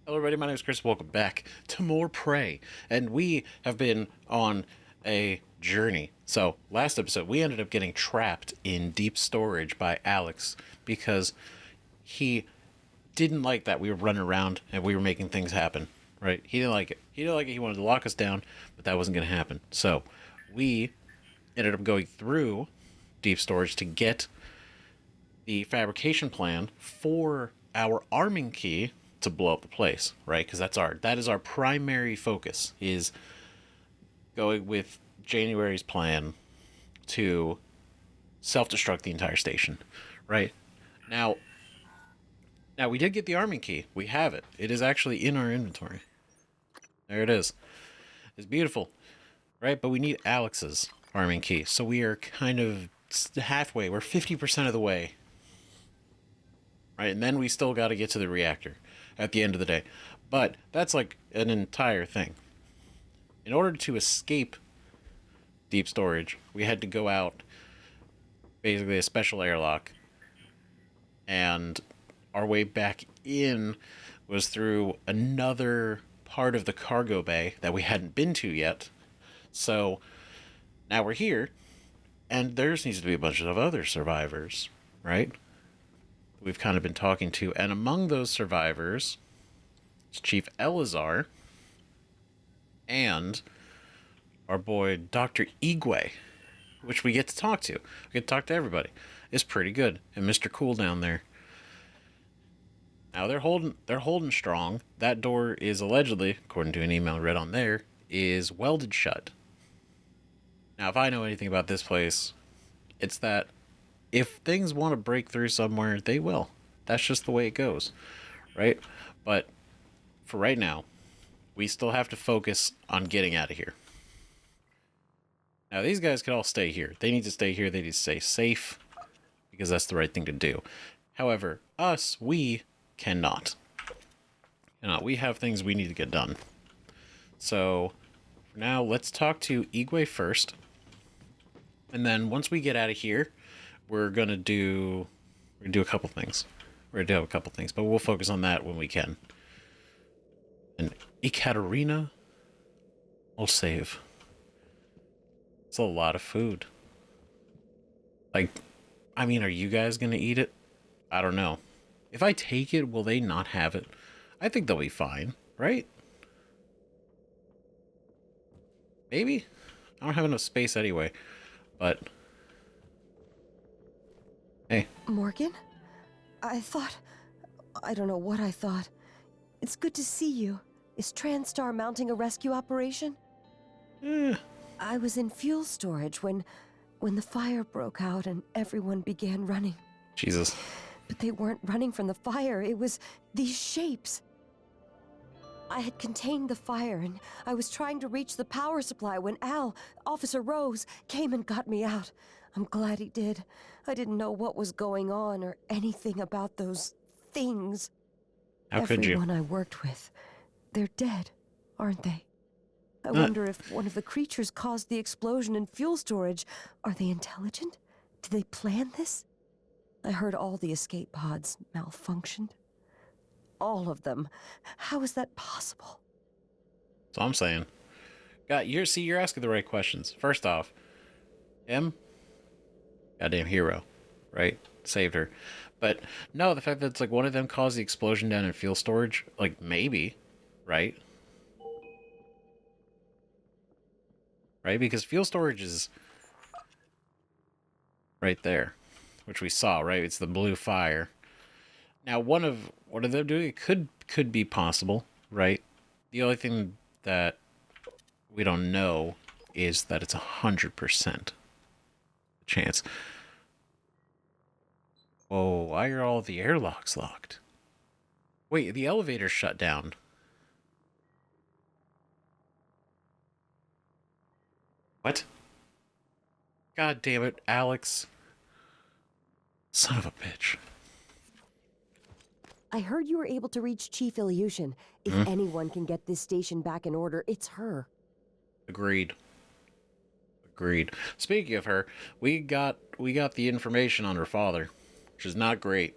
Hello, everybody. My name is Chris. Welcome back to more Prey, and we have been on a journey. So, last episode, we ended up getting trapped in deep storage by Alex because he didn't like that we were running around and we were making things happen. Right? He didn't like it. He didn't like it. He wanted to lock us down, but that wasn't going to happen. So, we ended up going through deep storage to get the fabrication plan for our arming key to blow up the place, right? Because that is our primary focus, is going with January's plan to self-destruct the entire station, right? Now now we did get the arming key. We have it. It is actually in our inventory. There it is. It's beautiful, right? But we need Alex's arming key. So we are kind of halfway. We're 50% of the way. Right? And then we still got to get to the reactor at the end of the day. But that's like an entire thing. In order to escape deep storage, we had to go out basically a special airlock. And our way back in was through another part of the cargo bay that we hadn't been to yet. So now we're here, and there needs to be a bunch of other survivors, right? We've kind of been talking to, and among those survivors is Chief Elazar and our boy Dr. Igwe, which we get to talk to. We get to talk to everybody. It's pretty good. And Mr. Cool down there. Now they're holding strong. That door is allegedly, according to an email read on there, is welded shut. Now, if I know anything about this place, it's that if things want to break through somewhere, they will. That's just the way it goes, right? But for right now, we still have to focus on getting out of here. Now, these guys can all stay here. They need to stay here. They need to stay safe because that's the right thing to do. However, we cannot. We have things we need to get done. So, for now, let's talk to Igwe first. And then once we get out of here, we're gonna do a couple things. We're gonna do a couple things, but we'll focus on that when we can. And Ekaterina will save. It's a lot of food. Like, I mean, are you guys gonna eat it? I don't know. If I take it, will they not have it? I think they'll be fine, right? Maybe? I don't have enough space anyway, but hey. Morgan? I don't know what I thought. It's good to see you. Is TranStar mounting a rescue operation? I was in fuel storage when the fire broke out and everyone began running. Jesus. But they weren't running from the fire, it was these shapes. I had contained the fire and I was trying to reach the power supply when Officer Rose, came and got me out. I'm glad he did. I didn't know what was going on or anything about those things. How could you? Everyone I worked with, they're dead, aren't they? I wonder if one of the creatures caused the explosion in fuel storage. Are they intelligent? Did they plan this? I heard all the escape pods malfunctioned. All of them. How is that possible? That's all I'm saying. You're asking the right questions. First off, him, goddamn hero, right? Saved her. But no, the fact that it's like one of them caused the explosion down in fuel storage, like maybe, right? Right? Because fuel storage is right there, which we saw, right? It's the blue fire. Now, one of them doing it could be possible, right? The only thing that we don't know is that it's 100% chance. Whoa, why are all the airlocks locked? Wait, the elevator's shut down. What? God damn it, Alex. Son of a bitch. I heard you were able to reach Chief Ilyushin. If anyone can get this station back in order, it's her. Agreed. Speaking of her, we got the information on her father, which is not great.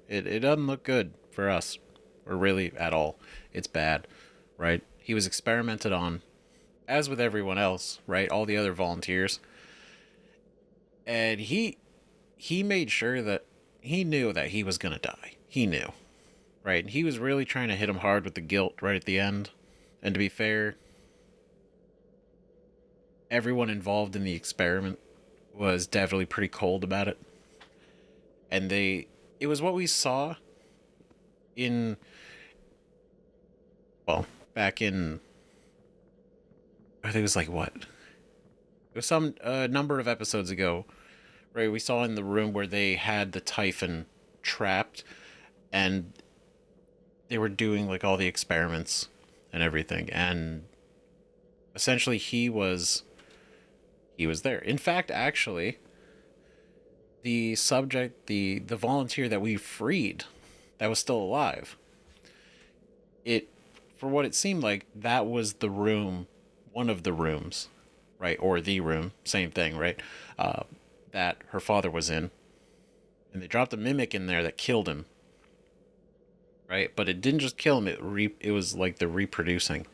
It doesn't look good for us. or really at all. It's bad, right? He was experimented on, as with everyone else, right? All the other volunteers. And he made sure that he knew that he was going to die. He knew, right? And he was really trying to hit him hard with the guilt right at the end. And to be fair, everyone involved in the experiment was definitely pretty cold about it. And it was what we saw in, well, back in, I think it was like what? It was some number of episodes ago, right? We saw in the room where they had the Typhon trapped and they were doing like all the experiments and everything. And essentially he was there. In fact, actually, the subject, the volunteer that we freed that was still alive, it, for what it seemed like, that was the room, one of the rooms, right? Or the room, same thing, right? That her father was in. And they dropped a mimic in there that killed him, right? But it didn't just kill him, it was like the reproducing.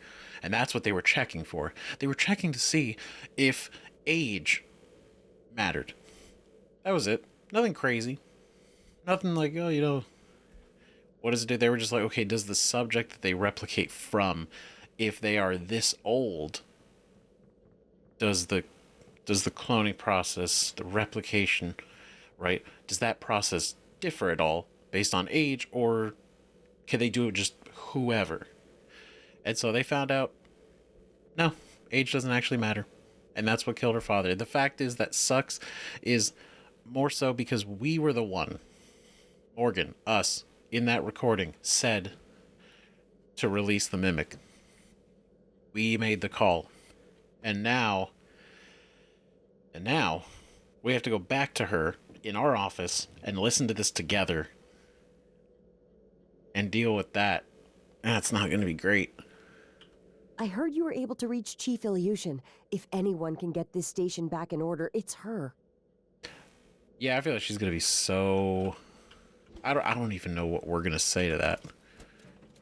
And that's what they were checking for. They were checking to see if age mattered. That was it. Nothing crazy. Nothing like, oh, what does it do? They were just like, okay, does the subject that they replicate from, if they are this old, does the cloning process, the replication, right? Does that process differ at all based on age, or can they do it just whoever? And so they found out, no, age doesn't actually matter. And that's what killed her father. The fact is that sucks is more so because we were the one, Morgan, us, in that recording, said to release the mimic. We made the call. And now we have to go back to her in our office and listen to this together and deal with that. That's not going to be great. I heard you were able to reach Chief Illusion. If anyone can get this station back in order, it's her. Yeah, I feel like she's going to be so... I don't even know what we're going to say to that.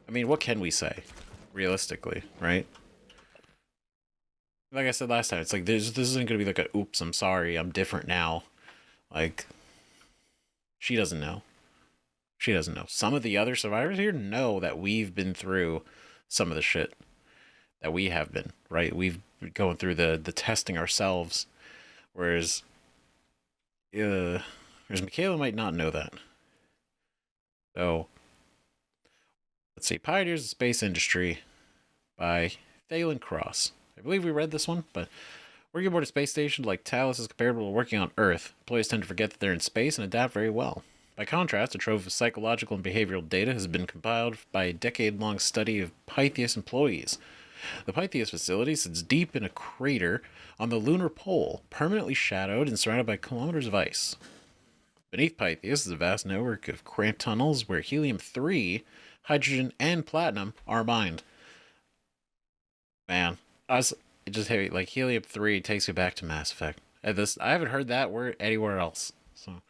I mean, what can we say? Realistically, right? Like I said last time, it's like, this isn't going to be like a, oops, I'm sorry, I'm different now. Like, she doesn't know. She doesn't know. Some of the other survivors here know that we've been through some of the shit that we have been, right? We've been going through the testing ourselves. Whereas Michaela might not know that. So, let's see. Pioneers of Space Industry by Thalen Cross. I believe we read this one, but working aboard a space station like Talos is comparable to working on Earth. Employees tend to forget that they're in space and adapt very well. By contrast, a trove of psychological and behavioral data has been compiled by a decade-long study of Pytheas employees. The Pytheas facility sits deep in a crater on the lunar pole, permanently shadowed and surrounded by kilometers of ice. Beneath Pytheas is a vast network of cramped tunnels where helium-3, hydrogen, and platinum are mined. Man, it just heavy. Like, helium-3 takes me back to Mass Effect. I haven't heard that word anywhere else. So,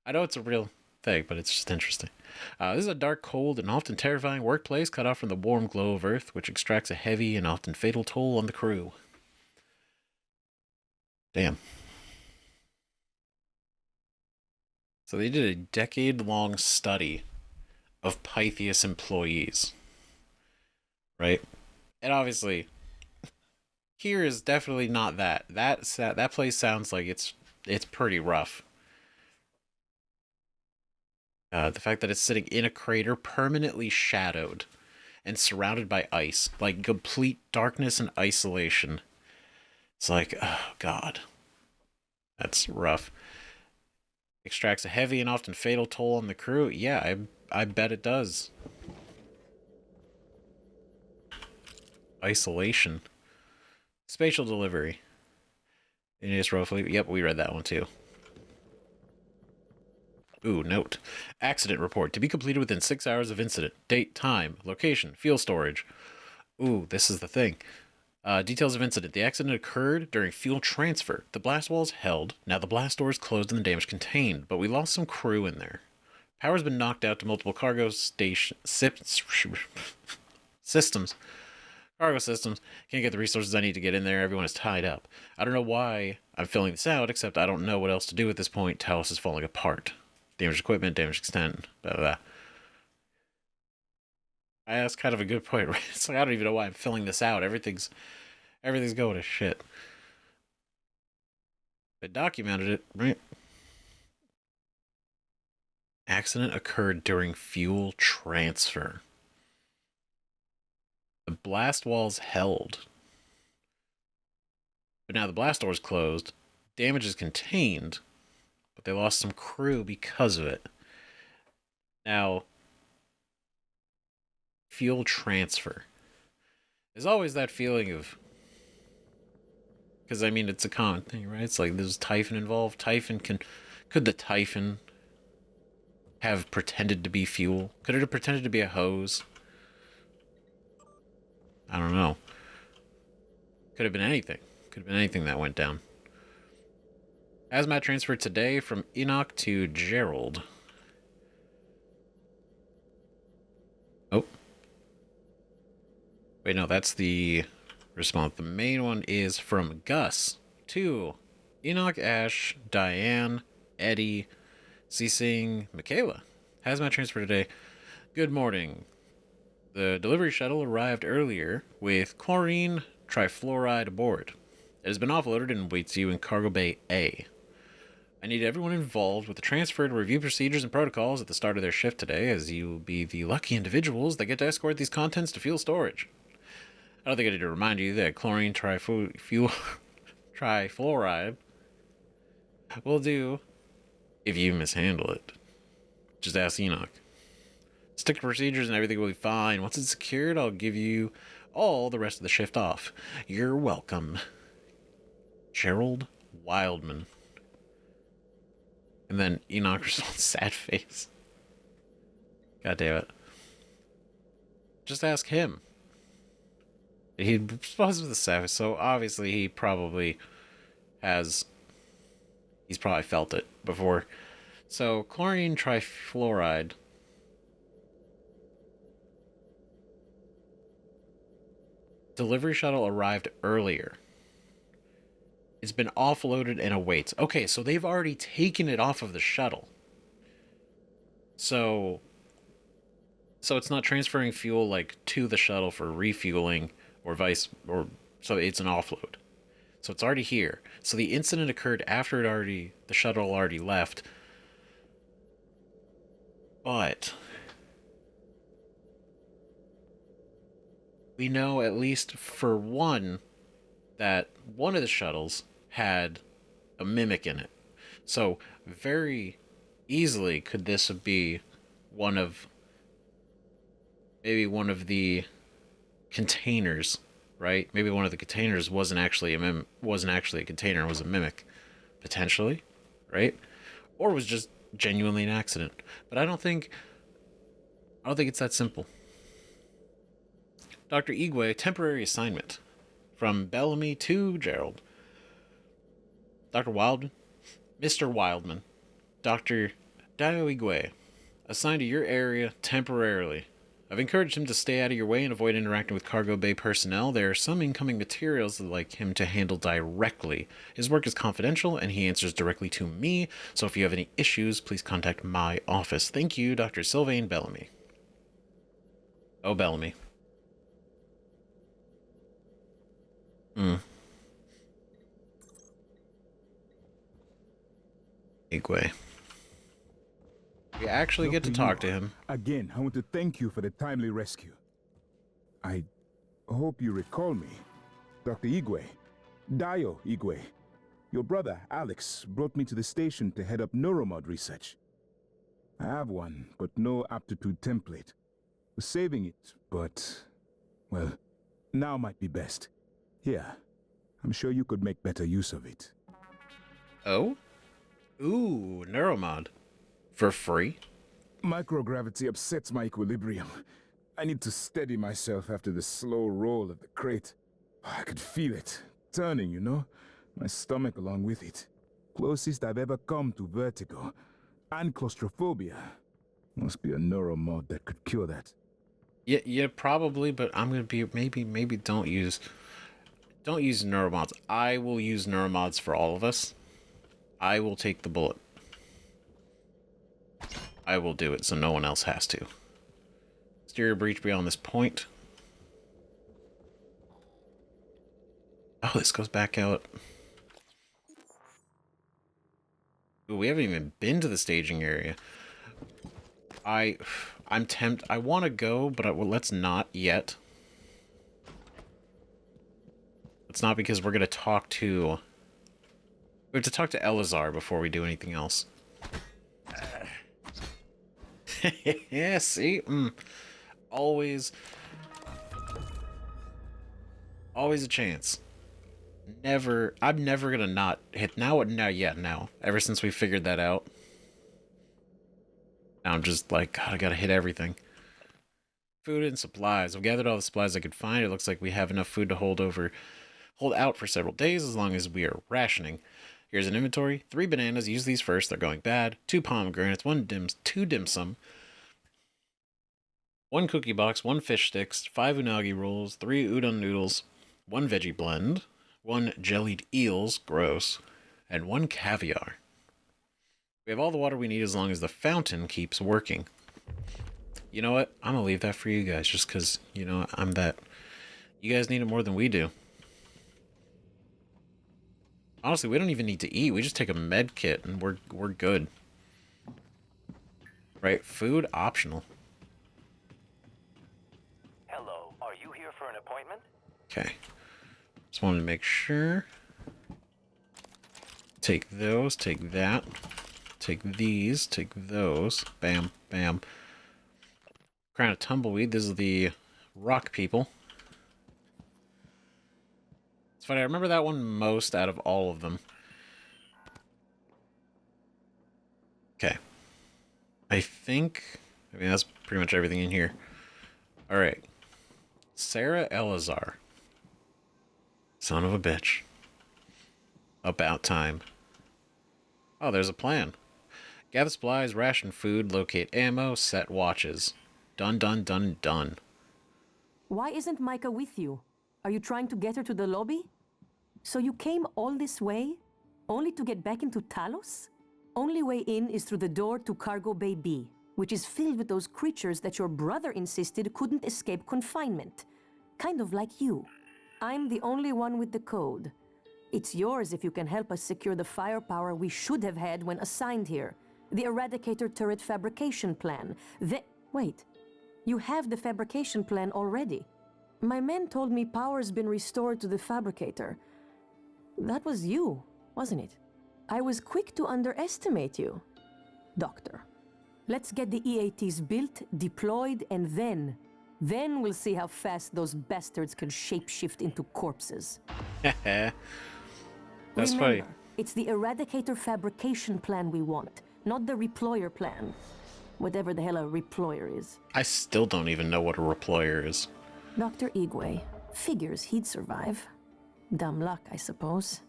I know it's a real thing, but it's just interesting. This is a dark, cold, and often terrifying workplace cut off from the warm glow of Earth, which extracts a heavy and often fatal toll on the crew. Damn. So they did a decade-long study of Pytheas employees, right? And obviously, here is definitely not that. That place sounds like it's pretty rough. The fact that it's sitting in a crater, permanently shadowed and surrounded by ice, like complete darkness and isolation. It's like, oh god, that's rough. Extracts a heavy and often fatal toll on the crew. Yeah, I bet it does. Isolation. Spatial delivery. Ineos roughly. Yep, we read that one too. Ooh, note. Accident report to be completed within 6 hours of incident. Date, time, location, fuel storage. Ooh, this is the thing. Details of incident. The accident occurred during fuel transfer. The blast wall is held. Now the blast door is closed and the damage contained, but we lost some crew in there. Power's been knocked out to multiple cargo systems. Cargo systems. Can't get the resources I need to get in there. Everyone is tied up. I don't know why I'm filling this out, except I don't know what else to do at this point. Talos is falling apart. Damaged equipment, damaged extent, blah, blah, blah. That's kind of a good point, right? It's like, I don't even know why I'm filling this out. Everything's going to shit. I documented it, right? Accident occurred during fuel transfer. The blast walls held. But now the blast door is closed. Damage is contained, but they lost some crew because of it. Now, fuel transfer. There's always that feeling of... Because, I mean, it's a common thing, right? It's like, there's Typhon involved. Could the Typhon have pretended to be fuel? Could it have pretended to be a hose? I don't know. Could have been anything. Could have been anything that went down. Hazmat transferred today from Enoch to Gerald. Oh. Wait, no, that's the response. The main one is from Gus to Enoch, Ash, Diane, Eddie, Ceasing, Michaela. Hazmat transfer today. Good morning. The delivery shuttle arrived earlier with chlorine trifluoride aboard. It has been offloaded and waits you in Cargo Bay A. I need everyone involved with the transfer to review procedures and protocols at the start of their shift today, as you will be the lucky individuals that get to escort these contents to fuel storage. I don't think I need to remind you that chlorine trifluoride will do if you mishandle it. Just ask Enoch. Stick to procedures and everything will be fine. Once it's secured, I'll give you all the rest of the shift off. You're welcome. Gerald Wildman. And then Enoch responds, sad face. God damn it. Just ask him. He responds with a sad face, so obviously he probably has... He's probably felt it before. So, chlorine trifluoride. Delivery shuttle arrived earlier. It's been offloaded and awaits. Okay, so they've already taken it off of the shuttle. So it's not transferring fuel like to the shuttle for refueling so it's an offload. So it's already here. So the incident occurred after the shuttle already left. But we know at least for one that one of the shuttles had a mimic in it. So very easily could this be maybe one of the containers, right? Maybe one of the containers wasn't actually a container, it was a mimic, potentially, right? Or was just genuinely an accident. But I don't think it's that simple. Dr. Igwe, temporary assignment from Bellamy to Gerald. Dr. Wildman, Mr. Wildman, Dr. Dio Igwe, assigned to your area temporarily. I've encouraged him to stay out of your way and avoid interacting with cargo bay personnel. There are some incoming materials that I'd like him to handle directly. His work is confidential, and he answers directly to me, so if you have any issues, please contact my office. Thank you, Dr. Sylvain Bellamy. Oh, Bellamy. Igwe. We actually get to talk to him. Again, I want to thank you for the timely rescue. I hope you recall me. Dr. Igwe. Dio Igwe. Your brother, Alex, brought me to the station to head up neuromod research. I have one, but no aptitude template. Was saving it, but... well, now might be best. Here, I'm sure you could make better use of it. Oh? Ooh, neuromod. For free? Microgravity upsets my equilibrium. I need to steady myself after the slow roll of the crate. I could feel it, turning, you know? My stomach along with it. Closest I've ever come to vertigo. And claustrophobia. Must be a neuromod that could cure that. Yeah, probably, but I'm gonna be maybe don't use neuromods. I will use neuromods for all of us. I will take the bullet. I will do it so no one else has to. Exterior breach beyond this point. Oh, this goes back out. Ooh, we haven't even been to the staging area. I'm tempted. I want to go, but well, let's not yet. It's not because we're going to talk to... We have to talk to Elazar before we do anything else. Yeah, see? Always a chance. Never... I'm never going to not hit... Now. Ever since we figured that out. Now I'm just like, God, I gotta hit everything. Food and supplies. I've gathered all the supplies I could find. It looks like we have enough food to hold out for several days as long as we are rationing. Here's an inventory. 3 bananas. Use these first. They're going bad. 2 pomegranates. 2 dim sum. 1 cookie box. 1 fish sticks. 5 unagi rolls. 3 udon noodles. 1 veggie blend. 1 jellied eels. Gross. And 1 caviar. We have all the water we need as long as the fountain keeps working. You know what? I'm gonna leave that for you guys just because, you know, I'm that. You guys need it more than we do. Honestly, we don't even need to eat. We just take a med kit and we're good. Right? Food optional. Hello, are you here for an appointment? Okay. Just wanted to make sure. Take those, take that. Take these, take those. Bam, bam. Crown of Tumbleweed. This is the rock people. It's funny, I remember that one most out of all of them. Okay. I mean, that's pretty much everything in here. Alright. Sarah Elazar. Son of a bitch. About time. Oh, there's a plan. Gather supplies, ration food, locate ammo, set watches. Done, done, done, done. Why isn't Micah with you? Are you trying to get her to the lobby? So you came all this way, only to get back into Talos? Only way in is through the door to Cargo Bay B, which is filled with those creatures that your brother insisted couldn't escape confinement. Kind of like you. I'm the only one with the code. It's yours if you can help us secure the firepower we should have had when assigned here. The Eradicator turret fabrication plan. Wait. You have the fabrication plan already. My men told me power's been restored to the fabricator. That was you, wasn't it? I was quick to underestimate you. Doctor, let's get the EATs built, deployed, and then we'll see how fast those bastards can shapeshift into corpses. That's Remember, funny. it's the Eradicator fabrication plan we want, not the reployer plan. Whatever the hell a reployer is. I still don't even know what a reployer is. Dr. Igwe figures he'd survive. Dumb luck, I suppose.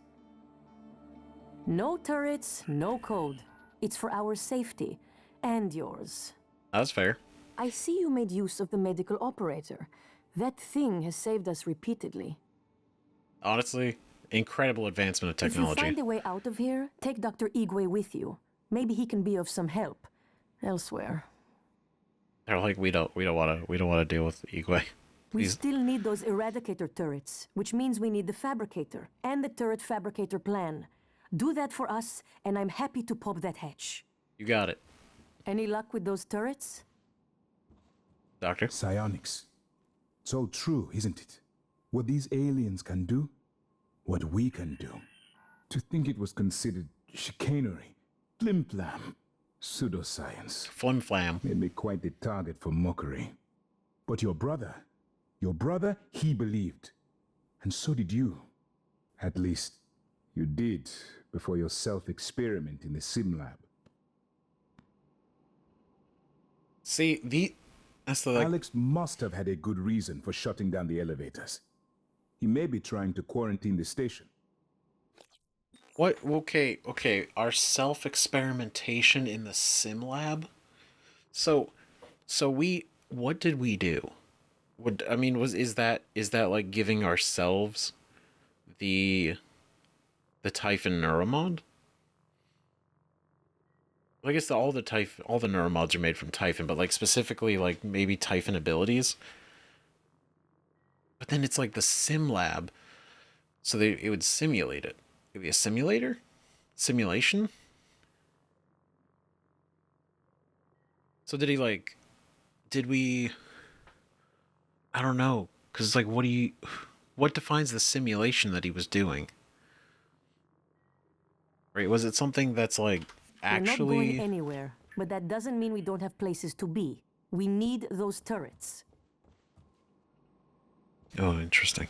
No turrets, no code. It's for our safety, and yours. That's fair. I see you made use of the medical operator. That thing has saved us repeatedly. Honestly, incredible advancement of technology. If you find a way out of here, take Dr. Igwe with you. Maybe he can be of some help elsewhere. They're like, we don't want to deal with Igwe. We still need those Eradicator turrets, which means we need the Fabricator and the turret fabricator plan. Do that for us, and I'm happy to pop that hatch. You got it, Any luck with those turrets? Doctor. Psionics. It's all true, isn't it? What these aliens can do, what we can do. To think it was considered chicanery, flim-flam, pseudoscience, Flim flam. made me quite the target for mockery. But your brother, he believed. And so did you. At least, you did before your self-experiment in the sim lab. See, that's the Alex must have had a good reason for shutting down the elevators. He may be trying to quarantine the station. what? Okay. Our self-experimentation in the sim lab. So, what did we do? What I mean is that like giving ourselves the Typhon Neuromod? Well, I guess all the Neuromods are made from Typhon, but like specifically like maybe Typhon abilities. But then it's like the sim lab, so it would simulate it. It would be a simulator, simulation. So did he like? Did we? I don't know, because like, what defines the simulation that he was doing? Right? Was it something that's like We're not going actually? anywhere, but that doesn't mean we don't have places to be. We need those turrets. Oh, interesting.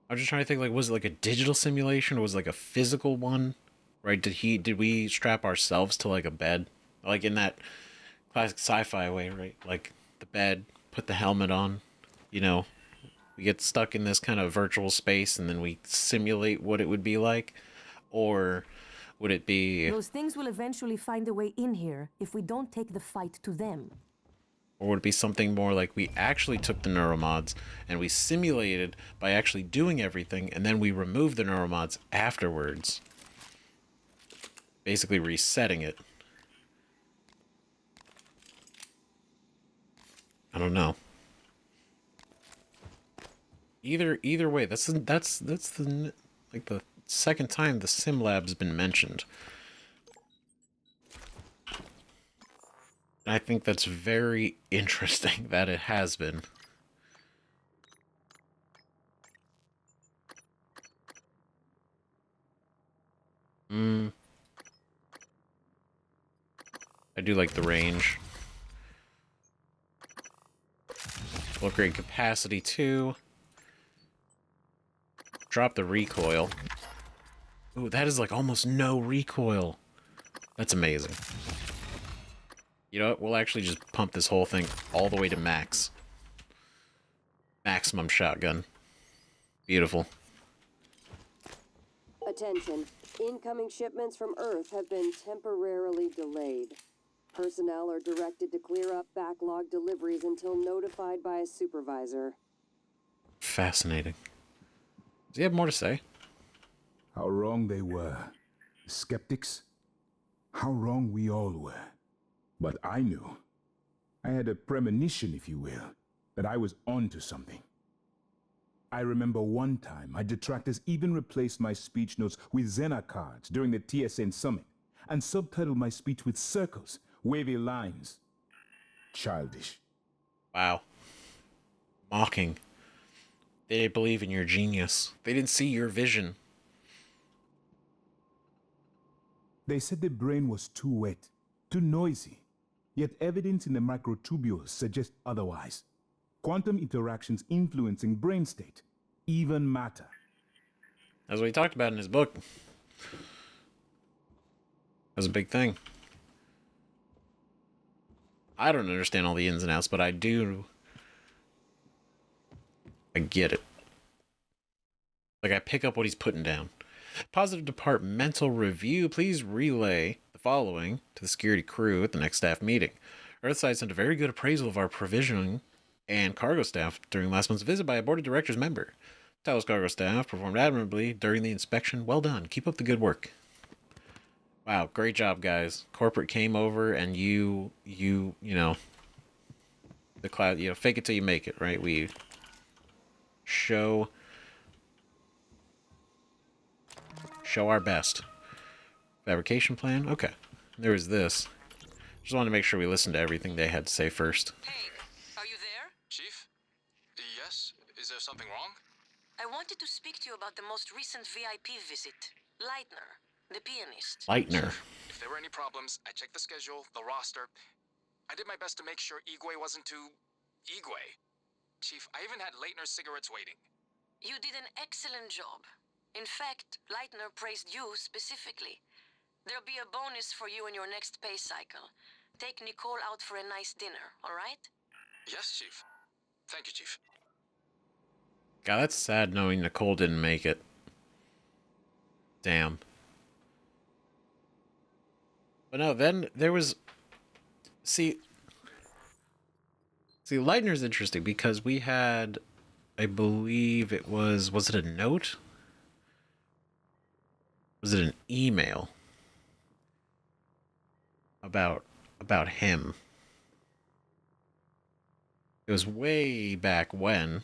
I'm just trying to think, like, was it like a digital simulation or was it like a physical one? Right? Did we strap ourselves to like a bed? Like in that classic sci-fi way, right? Like the bed, put the helmet on, you know, we get stuck in this kind of virtual space and then we simulate what it would be like? Or would it be Those things will eventually find a way in here if we don't take the fight to them. or would it be something more like we actually took the neuromods and we simulated by actually doing everything and then we removed the neuromods afterwards? Basically resetting it. I don't know. Either way, that's the like the second time the sim lab's been mentioned. And I think that's very interesting that it has been. I do like the range. Will upgrade capacity too. Drop the recoil. Ooh, that is like almost no recoil. That's amazing. You know what? We'll actually just pump this whole thing all the way to max. Maximum shotgun. Beautiful. Attention. Incoming shipments from Earth have been temporarily delayed. Personnel are directed to clear up backlog deliveries until notified by a supervisor. Fascinating. Does he have more to say? How wrong they were. The skeptics. How wrong we all were. But I knew. I had a premonition, if you will, that I was onto something. I remember one time my detractors even replaced my speech notes with Xena cards during the TSN summit and subtitled my speech with circles, wavy lines. Childish. Wow. Mocking. They didn't believe in your genius. They didn't see your vision. They said the brain was too wet, too noisy. Yet evidence in the microtubules suggests otherwise. Quantum interactions influencing brain state, even matter. That's what he talked about in his book. That's a big thing. I don't understand all the ins and outs, but I do. I get it. Like, I pick up what he's putting down. Positive departmental review. Please relay the following to the security crew at the next staff meeting. Earthside sent a very good appraisal of our provisioning and cargo staff during last month's visit by a board of directors member. Talos cargo staff performed admirably during the inspection. Well done. Keep up the good work. Wow, great job, guys. Corporate came over and you know, the cloud, fake it till you make it, right? We show our best. Fabrication plan? Okay. There was this. Just wanted to make sure we listened to everything they had to say first. Hey, are you there? Chief? Yes? Is there something wrong? I wanted to speak to you about the most recent VIP visit. Leitner, the pianist. Leitner. If there were any problems, I checked the schedule, the roster. I did my best to make sure Igwe wasn't too... Igwe. Chief, I even had Leitner's cigarettes waiting. You did an excellent job. In fact, Leitner praised you specifically. There'll be a bonus for you in your next pay cycle. Take Nicole out for a nice dinner, all right? Yes, Chief. Thank you, Chief. God, that's sad knowing Nicole didn't make it. Damn. But no, then there was See, Leitner's interesting because we had, I believe it was it a note? Was it an email about him? It was way back when.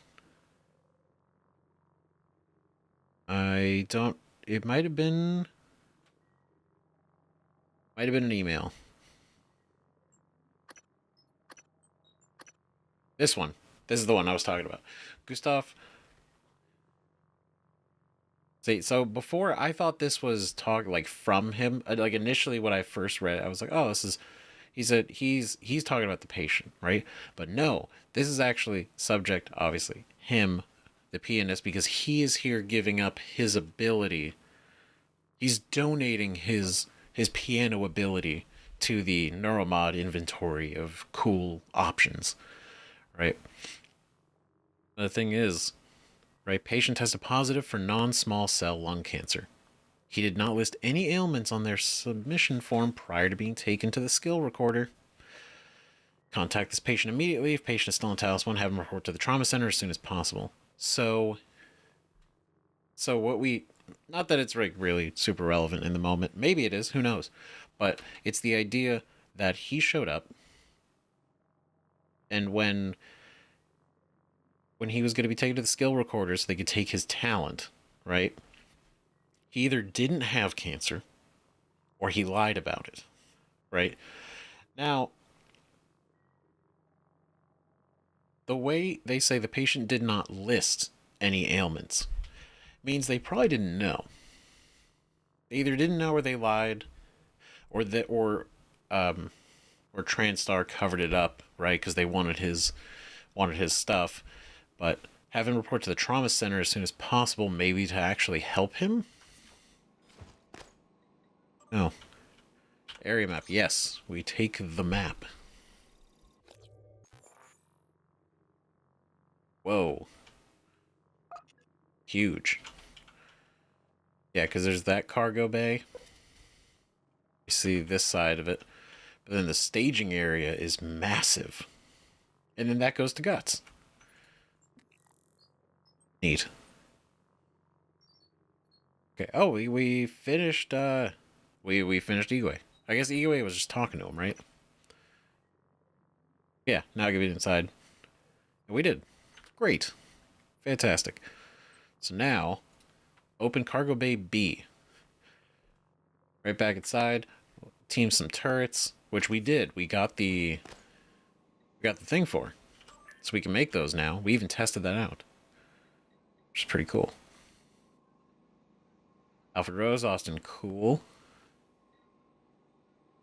I don't. It might have been. Might have been an email. This one. This is the one I was talking about. Gustav. See, so before I thought this was talk like from him. Like initially when I first read it, I was like, oh, this is. He said he's talking about the patient, right? But no, this is actually subject, obviously, him, the pianist, because he is here giving up his ability. He's donating his piano ability to the Neuromod inventory of cool options, right? The thing is, right, patient tested positive for non-small cell lung cancer. He did not list any ailments on their submission form prior to being taken to the skill recorder. Contact this patient immediately. If patient is still in Talos 1, have him report to the trauma center as soon as possible. So what we... Not that it's like really super relevant in the moment. Maybe it is. Who knows? But it's the idea that he showed up, and when he was going to be taken to the skill recorder so they could take his talent, right? He either didn't have cancer or he lied about it, right? Now, the way they say the patient did not list any ailments means they probably didn't know. They either didn't know or they lied, or TranStar covered it up, right? Because they wanted his stuff, but have him report to the trauma center as soon as possible, maybe to actually help him. No. Area map. Yes, we take the map. Whoa. Huge. Yeah, because there's that cargo bay. You see this side of it. But then the staging area is massive. And then that goes to guts. Neat. Okay. Oh, we finished we finished Igwe. I guess Igwe was just talking to him, right? Yeah, now get inside. And we did. Great. Fantastic. So now, open cargo bay B. Right back inside. Team some turrets, which we did. We got the thing for. So we can make those now. We even tested that out. Which is pretty cool. Alfred Rose, Austin, cool.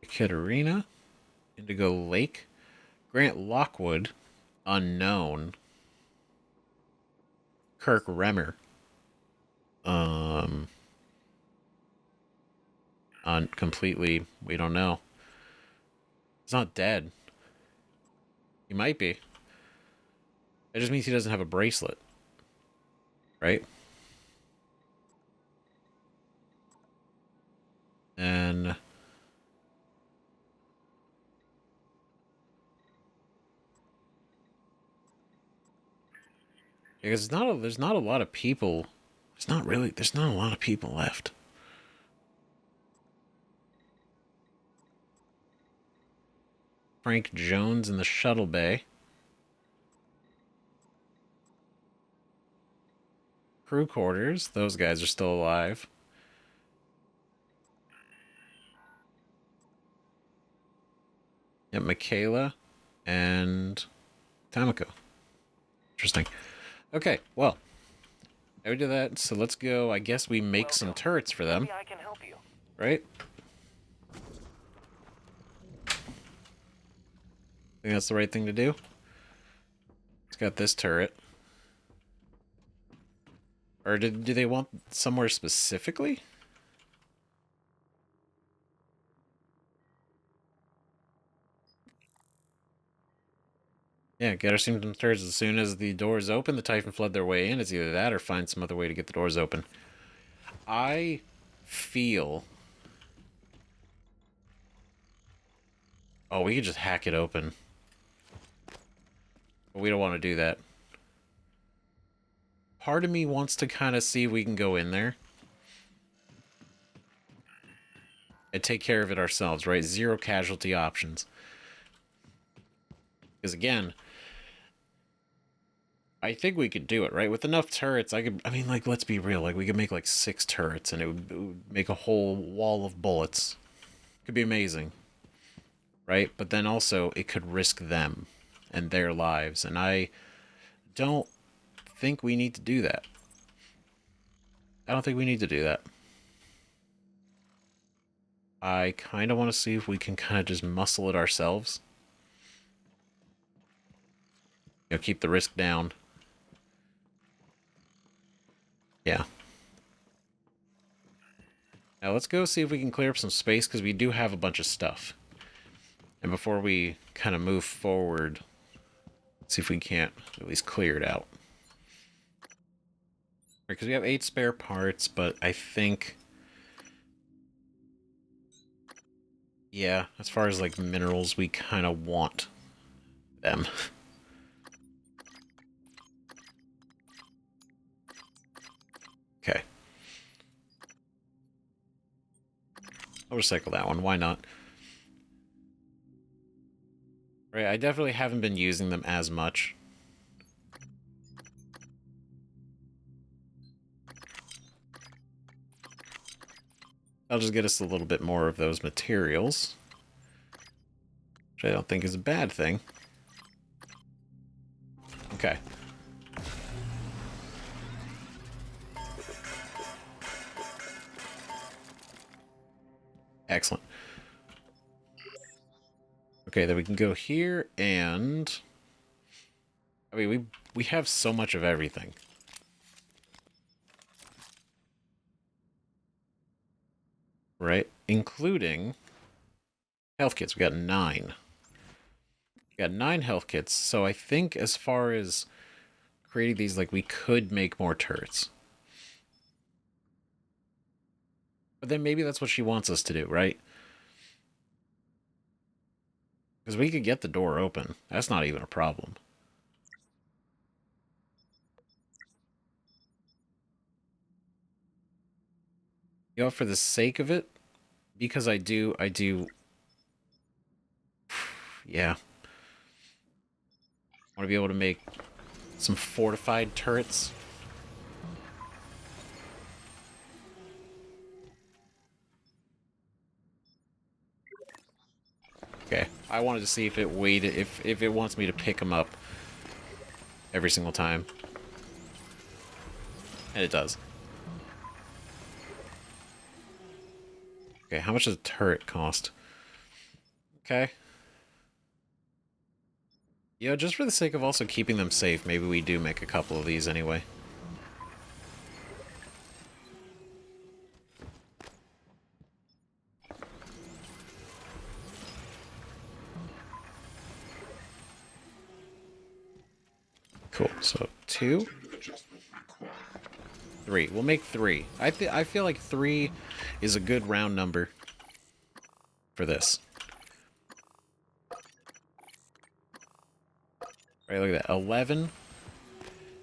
Kid Arena, Indigo Lake, Grant Lockwood, unknown. Kirk Remmer, completely, we don't know. He's not dead. He might be. It just means he doesn't have a bracelet, right? And because there's not a lot of people. There's not a lot of people left. Frank Jones in the shuttle bay. Crew quarters. Those guys are still alive. Yep, Michaela and Tamako. Interesting. Okay, well, I did that, so let's go. I guess we make some turrets for them. Maybe I can help you. Right? Think that's the right thing to do? It's got this turret. Or do they want somewhere specifically? Yeah, get our symptom turrets as soon as the doors open. The Typhon flood their way in. It's either that or find some other way to get the doors open. I feel Oh, we could just hack it open. But we don't want to do that. Part of me wants to kind of see if we can go in there. And take care of it ourselves, right? Zero casualty options. Because again, I think we could do it, right? With enough turrets, I mean, like, let's be real. Like, we could make, like, 6 turrets, and it would make a whole wall of bullets. Could be amazing. Right? But then also, it could risk them and their lives. And I don't think we need to do that. I don't think we need to do that. I kind of want to see if we can kind of just muscle it ourselves. You know, keep the risk down. Yeah. Now let's go see if we can clear up some space, because we do have a bunch of stuff. And before we kind of move forward, see if we can't at least clear it out. Because we have 8 spare parts, but I think... yeah, as far as, like, minerals, we kind of want them. Okay. I'll recycle that one. Why not? Right, I definitely haven't been using them as much. I'll just get us a little bit more of those materials, which I don't think is a bad thing. Okay. Excellent. Okay, then we can go here, and... I mean, we have so much of everything. Right? Including health kits. We got 9. We got 9 health kits, so I think as far as creating these, like, we could make more turrets. But then maybe that's what she wants us to do, right? Because we could get the door open. That's not even a problem. You know, for the sake of it, because I do... yeah. I want to be able to make some fortified turrets. Okay, I wanted to see if it weighed it, if it wants me to pick them up every single time. And it does. Okay, how much does a turret cost? Okay. You know, just for the sake of also keeping them safe, maybe we do make a couple of these anyway. Cool, so 2. 3. We'll make 3. I feel like 3 is a good round number for this. Right, look at that. 11.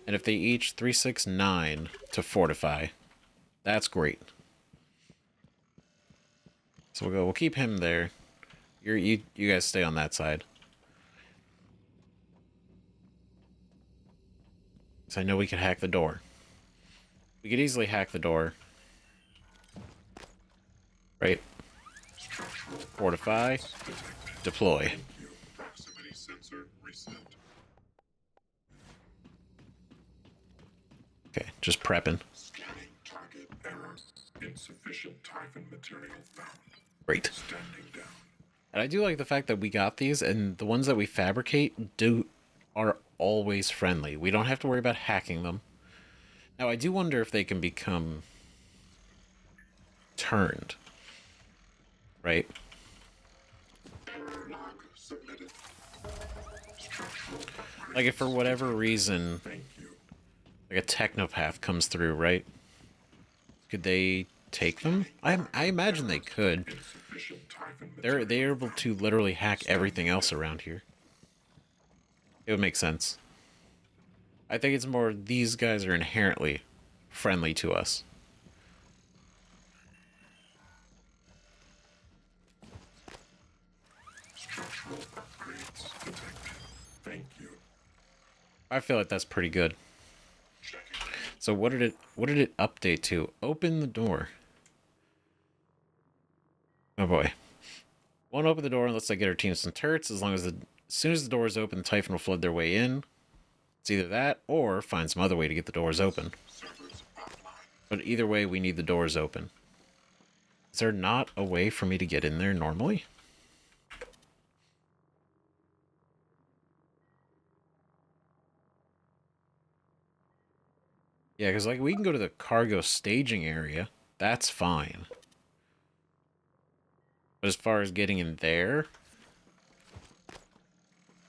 And if they each 3, 6, 9 to fortify, that's great. So we'll keep him there. You guys stay on that side. So I know we could hack the door. We could easily hack the door. Right? Fortify. Deploy. Okay, just prepping. Scanning target error. Insufficient Typhon material found. Great. Standing down. And I do like the fact that we got these, and the ones that we fabricate are always friendly. We don't have to worry about hacking them. Now, I do wonder if they can become turned. Right? Error log submitted. Structural Like, if for whatever reason, Thank you. like a technopath comes through, right? Could they take them? I imagine they could. Insufficient Typhon They're material able to literally hack everything else around here. It would make sense. I think it's more these guys are inherently friendly to us. structural upgrades detected. Thank you. I feel like that's pretty good. Checking. So what did it update to? Open the door. Oh boy. Won't open the door unless I get our team some turrets. As soon as the door is open, the Typhon will flood their way in. It's either that or find some other way to get the doors open. Servers offline. But either way, we need the doors open. Is there not a way for me to get in there normally? Yeah, because like we can go to the cargo staging area. That's fine. But as far as getting in there,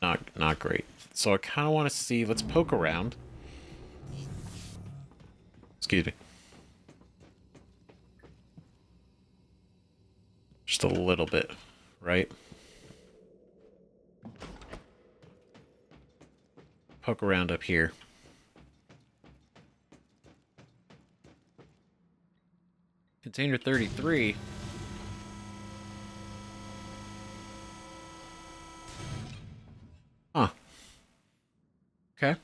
not great. So I kind of want to see. Let's poke around. Excuse me. Just a little bit, right? Poke around up here. Container 33. Huh. Okay.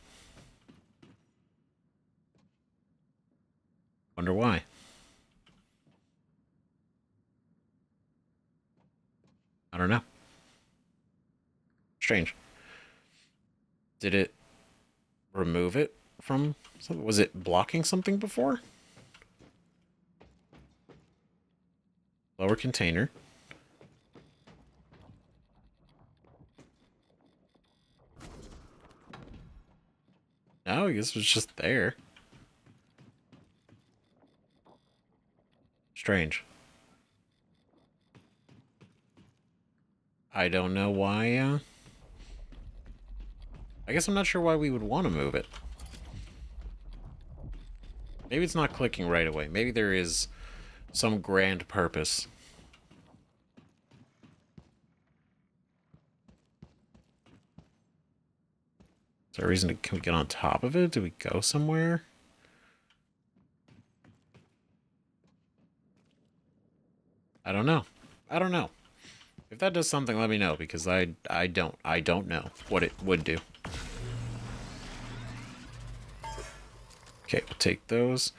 Wonder why. I don't know. Strange. Did it remove it from something? Was it blocking something before? Lower container. No, I guess it was just there. Strange. I don't know why, I guess I'm not sure why we would want to move it. Maybe it's not clicking right away. Maybe there is some grand purpose. Is there a reason to, can we get on top of it? Do we go somewhere? I don't know. I don't know. If that does something, let me know, because I don't know what it would do. Okay, we'll take those.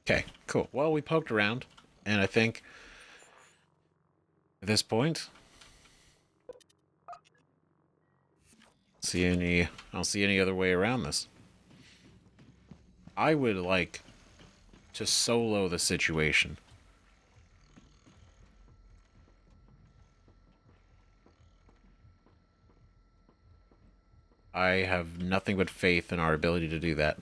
Okay, cool. Well, we poked around, and I think at this point, I don't see any other way around this. I would like to solo the situation. I have nothing but faith in our ability to do that.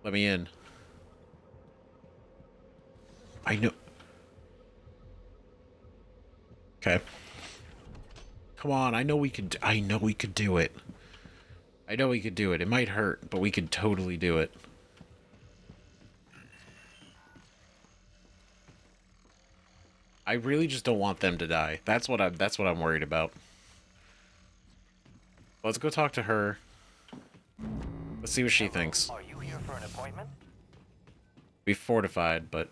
Let me in. I know. Okay. Come on, I know we could do it. I know we could do it. It might hurt, but we could totally do it. I really just don't want them to die. That's what I'm worried about. Let's go talk to her. Let's see what she thinks. Are you here for an appointment? We fortified, but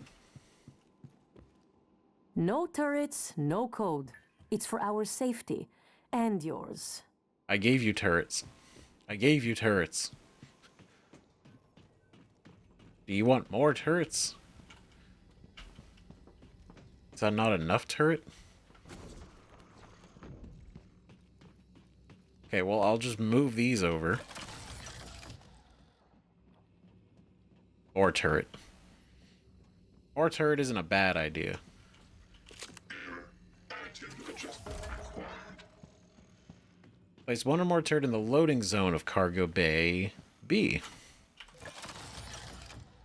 No turrets, no code. It's for our safety. And yours. I gave you turrets. I gave you turrets. Do you want more turrets? Is that not enough turret? Okay, well, I'll just move these over. Or turret. Or turret isn't a bad idea. Additive adjustment required. Place one or more turret in the loading zone of Cargo Bay B.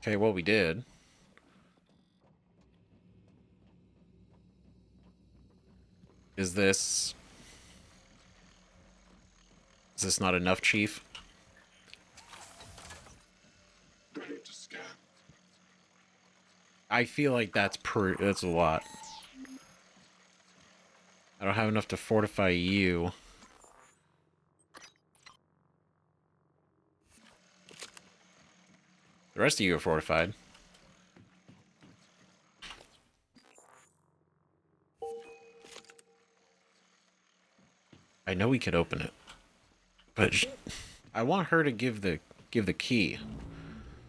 Okay, well, we did. Is this... Is this not enough, Chief? Ready to scan. I feel like that's a lot. I don't have enough to fortify you. The rest of you are fortified. I know we could open it, but I want her to give the key,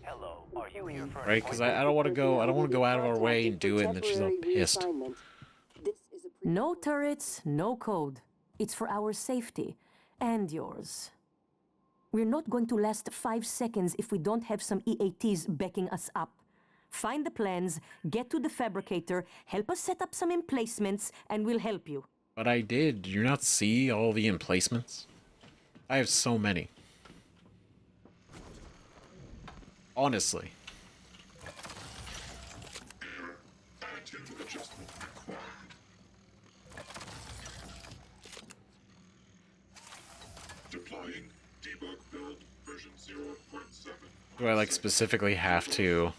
Hello, are you here for an right? Because I appointment? don't want to go. I don't want to go out of our way and do it, and then she's all pissed. No turrets, no code. It's for our safety and yours. We're not going to last 5 seconds if we don't have some EATs backing us up. Find the plans, get to the fabricator, help us set up some emplacements, and we'll help you. But I did. Did you not see all the emplacements? I have so many. Honestly. Attitude adjustment required. Deploying debug build version 0.7. Do I like specifically have to?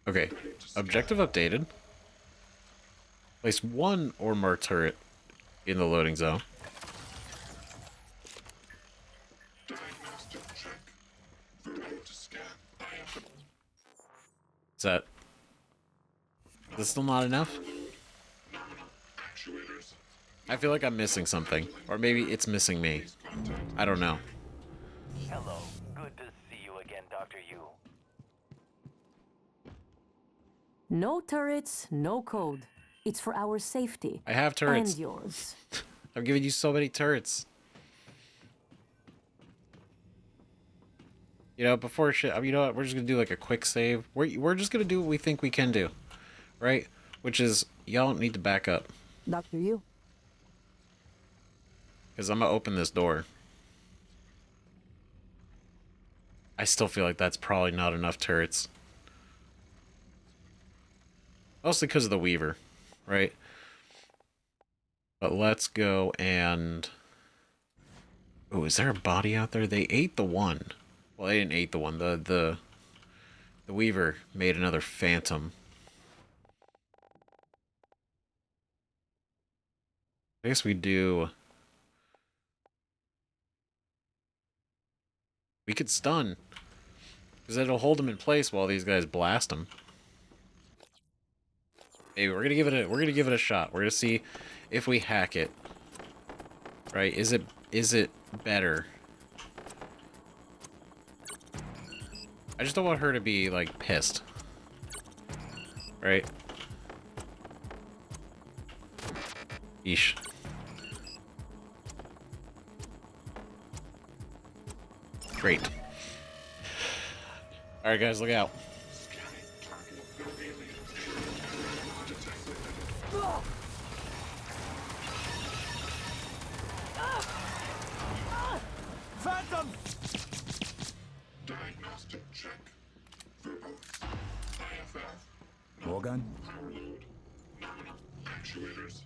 Okay. Objective updated. Place 1 or more turret in the loading zone. Diagnostic check. Ready to scan. Is that still not enough? Actuators. I feel like I'm missing something. Or maybe it's missing me. I don't know. Hello, good to see you again, Dr. Yu. No turrets, no code. It's for our safety. I have turrets. And yours. I've given you so many turrets. You know, before shit, you know what? We're just gonna do like a quick save. We're just gonna do what we think we can do, right? Which is y'all need to back up Dr. Yu. because I'm gonna open this door. I still feel like that's probably not enough turrets, mostly because of the Weaver, right? But let's go and. Oh, is there a body out there? They ate the one. Well, they didn't eat the one. The Weaver made another Phantom. I guess we do. We could stun, because it'll hold them in place while these guys blast them. Hey, we're gonna give it a shot. We're gonna see if we hack it. Right? Is it better? I just don't want her to be like pissed. Right? Yeesh. Great. Alright guys, look out. Phantom! Diagnostic check. Verbose. IFF. Morgan? Power load. Nominal. Actuators.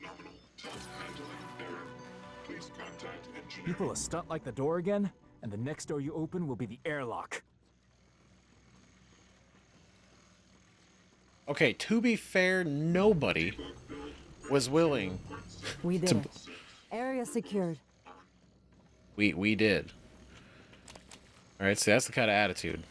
Nominal. Telehandling error. Please contact engineer. You pull a stunt like the door again, and the next door you open will be the airlock. Okay, to be fair, nobody was willing. We did it. Area secured. We did. Alright, so that's the kind of attitude.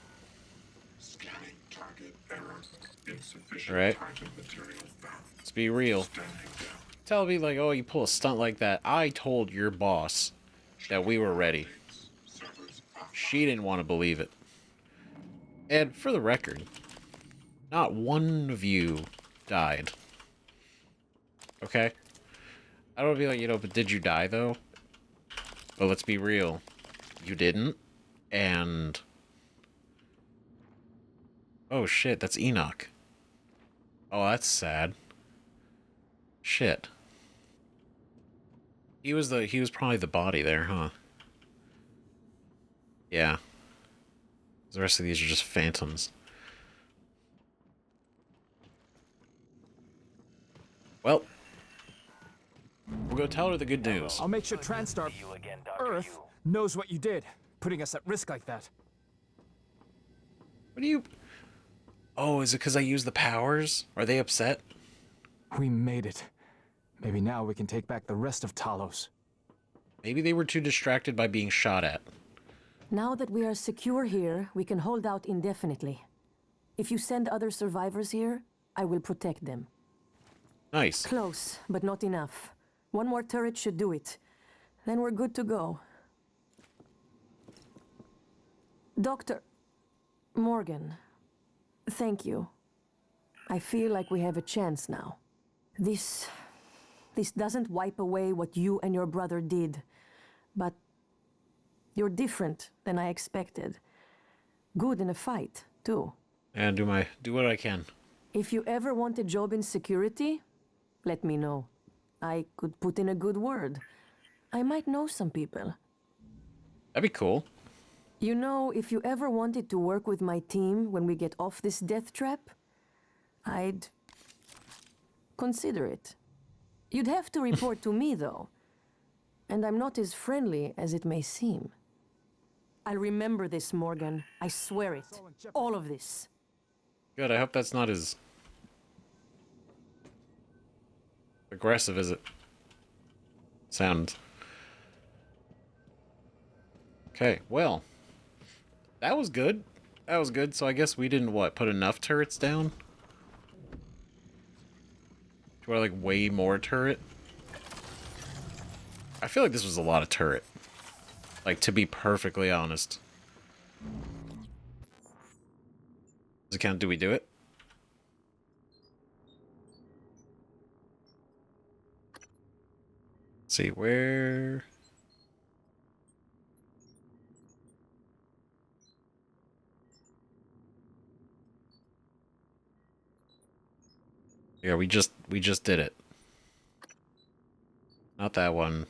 Scanning target error. Insufficient Right. target material found. Let's be real. Standing down. Tell me like, oh, you pull a stunt like that. I told your boss that we were ready. Servers off. She didn't want to believe it. And for the record, not one of you died. Okay? I don't wanna be like, you know, but did you die though? But let's be real. You didn't. And... oh shit, that's Enoch. Oh, that's sad. Shit. He was probably the body there, huh? Yeah. The rest of these are just phantoms. Well, we'll go tell her the good news. I'll make sure TranStar See you again, Dr. Earth Yu. knows what you did, putting us at risk like that. What do you... Oh, is it because I used the powers? Are they upset? We made it. Maybe now we can take back the rest of Talos. Maybe they were too distracted by being shot at. Now that we are secure here, we can hold out indefinitely. If you send other survivors here, I will protect them. Nice. Close, but not enough. One more turret should do it. Then we're good to go. Dr. Morgan, thank you. I feel like we have a chance now. This doesn't wipe away what you and your brother did, but you're different than I expected. Good in a fight, too. And do what I can. If you ever want a job in security, let me know. I could put in a good word. I might know some people. That'd be cool. You know, if you ever wanted to work with my team when we get off this death trap, I'd consider it. You'd have to report to me, though. And I'm not as friendly as it may seem. I'll remember this, Morgan. I swear it. All of this. Good, I hope that's not as aggressive as it sounds. Okay, well, that was good. That was good. So I guess we didn't, what, put enough turrets down? Do I like way more turret? I feel like this was a lot of turret. Like, to be perfectly honest. Does it count? Do we do it? Let's see, where... Yeah, we just did it. Not that one.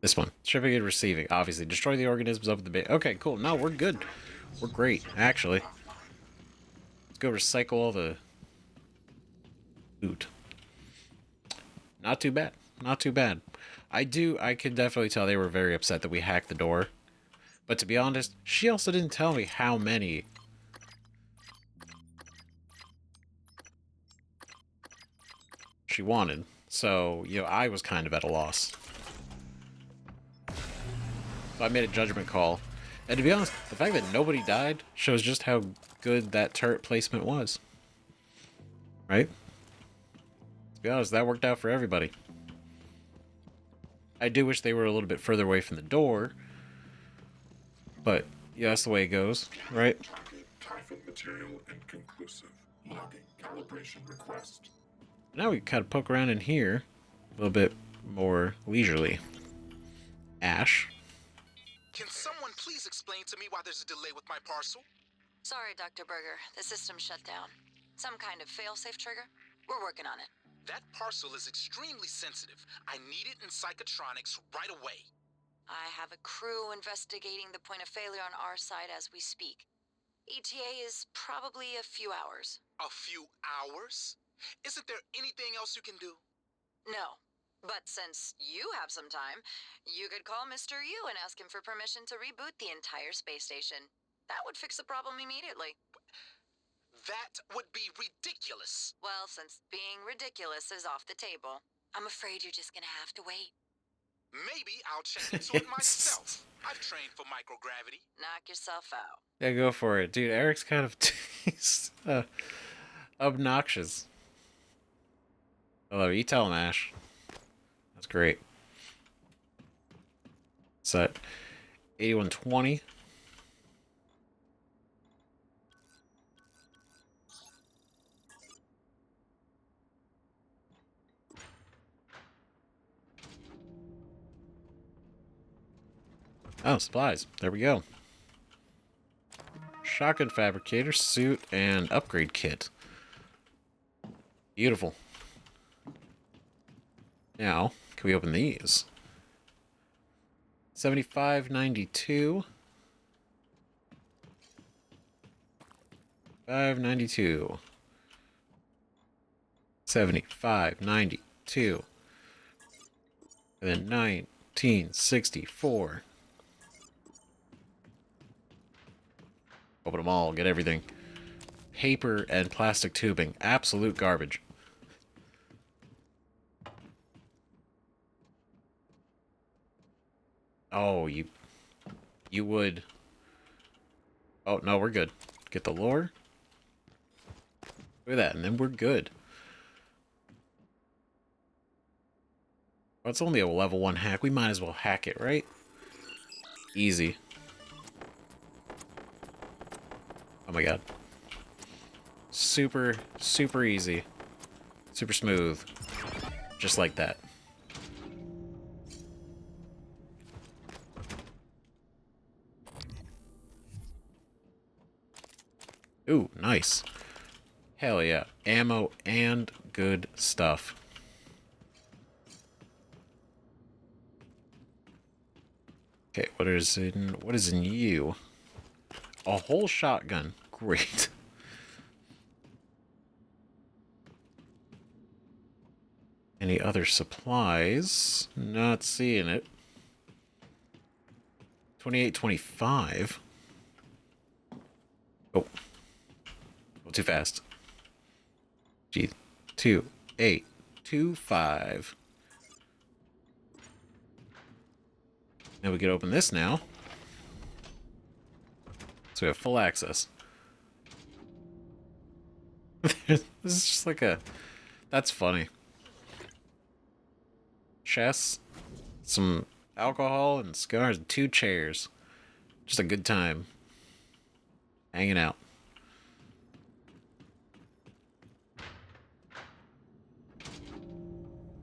This one. Certificate receiving. Obviously. Destroy the organisms of the base. Okay, cool. No, we're good. We're great, actually. Let's go recycle all the loot. Not too bad. Not too bad. I could definitely tell they were very upset that we hacked the door. But to be honest, she also didn't tell me how many she wanted. So, you know, I was kind of at a loss. So I made a judgment call. And to be honest, the fact that nobody died shows just how good that turret placement was. Right? To be honest, that worked out for everybody. I do wish they were a little bit further away from the door. But, yeah, that's the way it goes, right? Typhon material inconclusive. Logging calibration request. Now we can kind of poke around in here a little bit more leisurely. Ash. Can someone please explain to me why there's a delay with my parcel? Sorry, Dr. Berger. The system shut down. Some kind of failsafe trigger? We're working on it. That parcel is extremely sensitive. I need it in psychotronics right away. I have a crew investigating the point of failure on our side as we speak. ETA is probably a few hours. A few hours? Isn't there anything else you can do? No. But since you have some time, you could call Mr. Yu and ask him for permission to reboot the entire space station. That would fix the problem immediately. That would be ridiculous. Well, since being ridiculous is off the table, I'm afraid you're just gonna have to wait. Maybe I'll check into it myself. I've trained for microgravity. Knock yourself out. Yeah, go for it. Dude, Eric's kind of obnoxious. Hello, you tell him, Ash. That's great. Set 8120. Oh, supplies. There we go. Shotgun fabricator, suit, and upgrade kit. Beautiful. Now, can we open these? 75.92. 92. 75, 92. And then 1964. Open them all, get everything. Paper and plastic tubing. Absolute garbage. Oh, you would. Oh, no, we're good. Get the lore. Look at that, and then we're good. Well, it's only a level 1 hack. We might as well hack it, right? Easy. Oh my god. Super, super easy. Super smooth. Just like that. Ooh, nice. Hell yeah. Ammo and good stuff. Okay, what is in you? A whole shotgun. Great. Any other supplies? Not seeing it. 2825. Oh. Too fast. G 2825. Now we can open this now. So we have full access. This is just like a... That's funny. Chess, some alcohol, and cigars, and 2 chairs. Just a good time. Hanging out.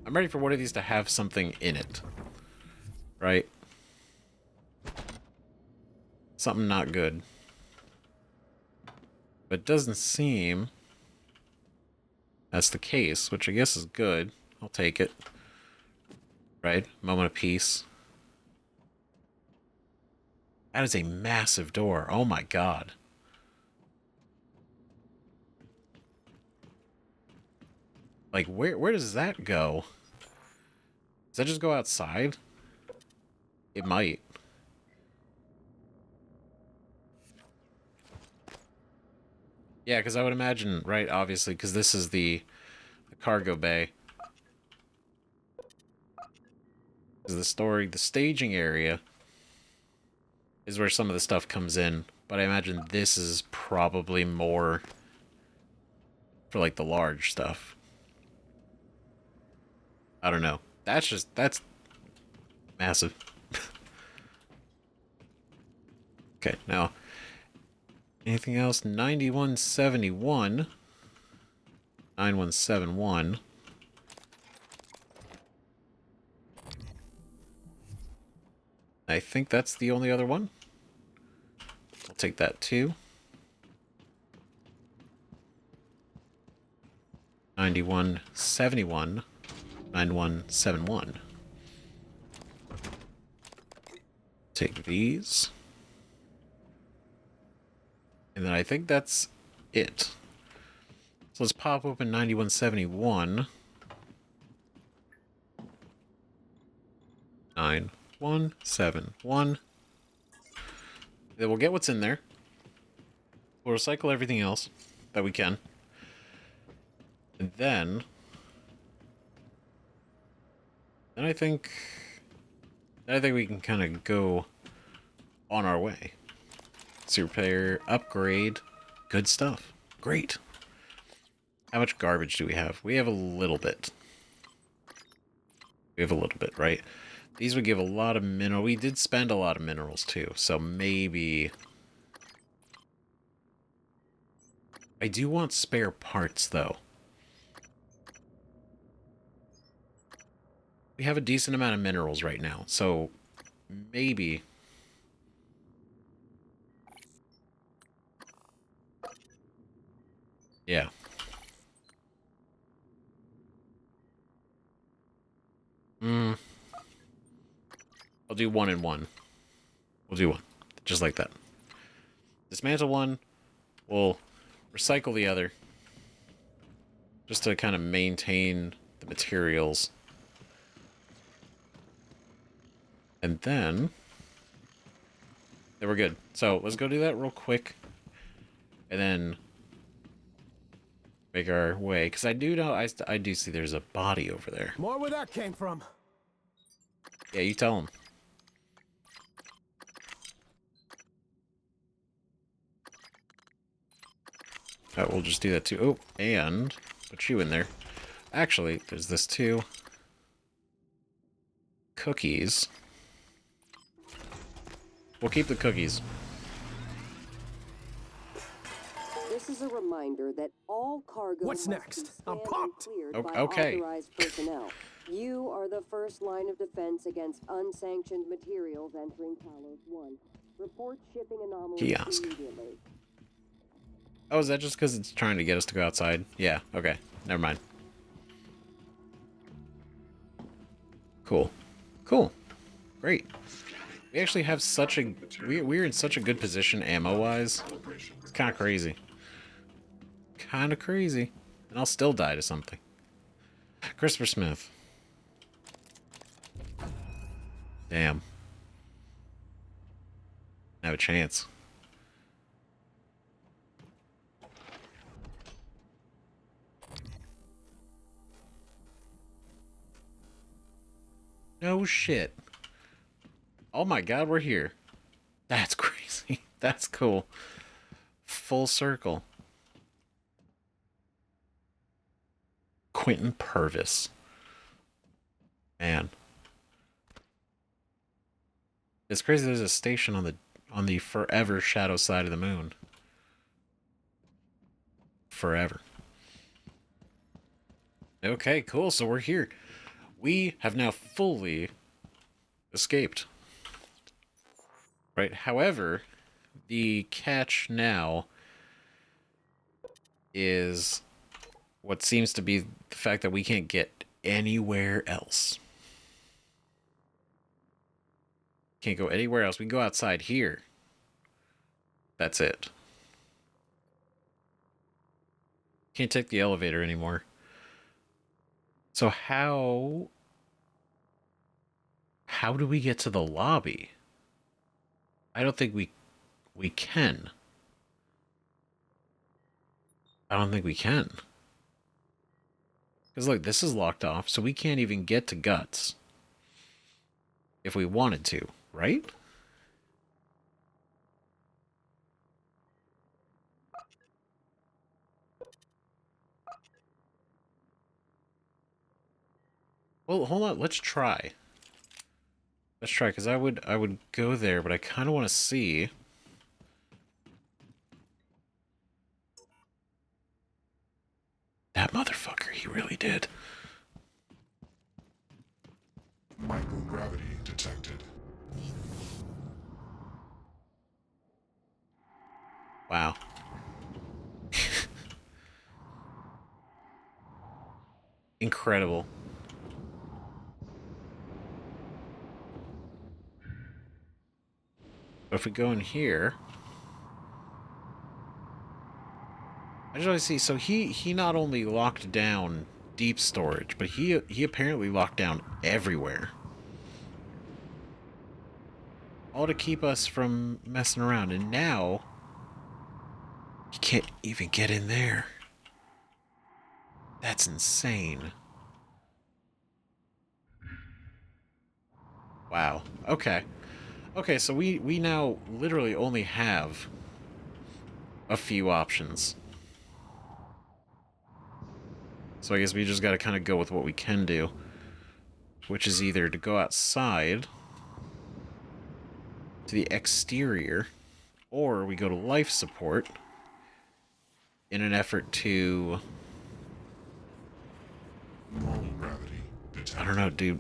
I'm ready for one of these to have something in it. Right? Something not good. But it doesn't seem that's the case, which I guess is good. I'll take it. Right? Moment of peace. That is a massive door. Oh my god. Like, where does that go? Does that just go outside? It might. Yeah, because I would imagine, right, obviously, because this is the cargo bay. The staging area is where some of the stuff comes in, but I imagine this is probably more for, like, the large stuff. I don't know. That's massive. Okay, now, anything else? 9171. 9171. I think that's the only other one. I'll take that too. 9171. 9171. Take these. And then I think that's it. So let's pop open 9171. 9171. Then we'll get what's in there. We'll recycle everything else that we can. And then I think we can kind of go on our way. So repair, upgrade, good stuff. Great. How much garbage do we have? We have a little bit. We have a little bit, right? These would give a lot of mineral. We did spend a lot of minerals too, so maybe... I do want spare parts though. We have a decent amount of minerals right now, so maybe... Yeah. I'll do 1 and 1. We'll do 1. Just like that. Dismantle 1. We'll recycle the other. Just to kind of maintain the materials. And then we're good. So let's go do that real quick. And then make our way. Because I do know, I do see there's a body over there. More where that came from. Yeah, you tell him. We'll just do that too. Oh, and put you in there. Actually, there's this too. Cookies. We'll keep the cookies. This is a reminder that all cargo What's must next? be I'm scanned and pumped. cleared by Okay. authorized personnel. You are the first line of defense against unsanctioned materials entering Talos 1. Report shipping anomalies Kiosk. immediately. Oh, is that just because it's trying to get us to go outside? Yeah, okay. Never mind. Cool. Cool. Great. We actually have such a... We're in such a good position ammo-wise. It's kind of crazy. Kind of crazy. And I'll still die to something. Christopher Smith. Damn. I have a chance. No shit. Oh my god, we're here. That's crazy. That's cool. Full circle. Quentin Purvis. Man. It's crazy there's a station on the forever shadow side of the moon. Forever. Okay, cool. So we're here. We have now fully escaped. Right? However, the catch now is what seems to be the fact that we can't get anywhere else. Can't go anywhere else. We can go outside here. That's it. Can't take the elevator anymore. So how do we get to the lobby? I don't think we can. I don't think we can. Because look, this is locked off, so we can't even get to Guts. If we wanted to, right? Well, hold on, let's try. Let's try, because I would go there, but I kind of want to see. That motherfucker, he really did. Microgravity detected. Wow. Incredible. But if we go in here, I just want to see. So he not only locked down deep storage, but he apparently locked down everywhere, all to keep us from messing around. And now he can't even get in there. That's insane. Wow. Okay. Okay, so we now literally only have a few options. So I guess we just gotta kind of go with what we can do, which is either to go outside to the exterior, or we go to life support in an effort to... Normal gravity detected. I don't know, dude.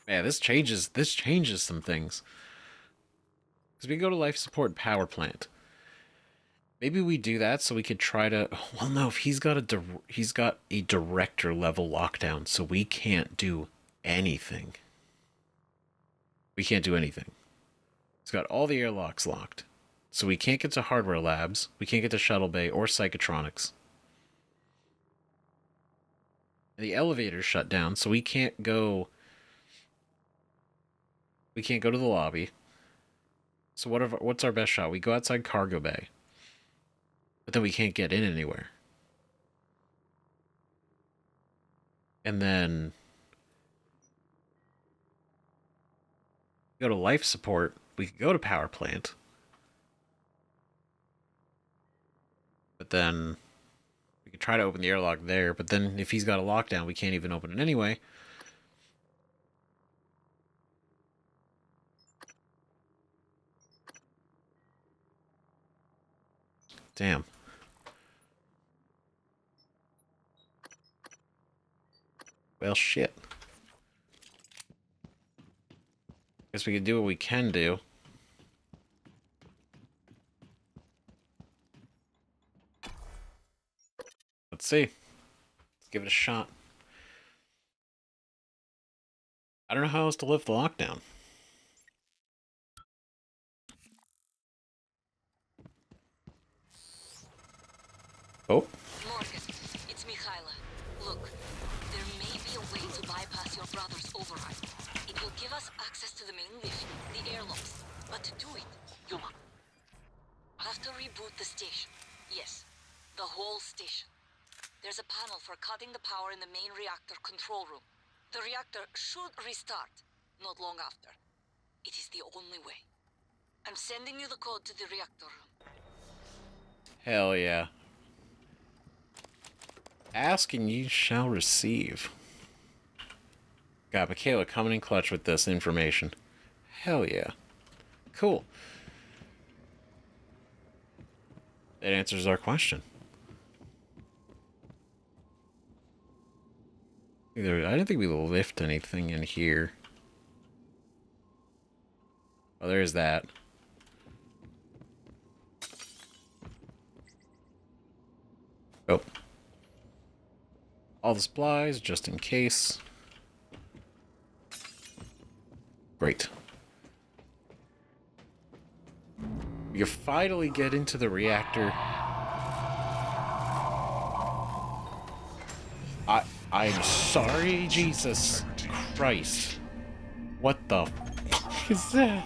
Yeah, this changes some things. Because we go to life support power plant. Maybe we do that so we could try to... Well, no, if he's got a director level lockdown, so we can't do anything. We can't do anything. He's got all the airlocks locked. So we can't get to hardware labs. We can't get to shuttle bay or psychotronics. The elevator's shut down, so we can't go. We can't go to the lobby. So what's our best shot? We go outside cargo bay. But then we can't get in anywhere. And then go to life support. We could go to power plant. But then we can try to open the airlock there. But then if he's got a lockdown, we can't even open it anyway. Damn. Well, shit. Guess we can do what we can do. Let's see. Let's give it a shot. I don't know how else to lift the lockdown. Oh. Morgan, it's Mikhaila. Look, there may be a way to bypass your brother's override. It will give us access to the main lift, the airlocks. But to do it, you have to reboot the station. Yes, the whole station. There's a panel for cutting the power in the main reactor control room. The reactor should restart not long after. It is the only way. I'm sending you the code to the reactor room. Hell yeah. Ask and you shall receive. Got Michaela coming in clutch with this information. Hell yeah. Cool. That answers our question. I didn't think we lift anything in here. Oh, there's that. Oh. All the supplies, just in case. Great. We can finally get into the reactor. I'm sorry, Jesus Christ. What the fuck is that?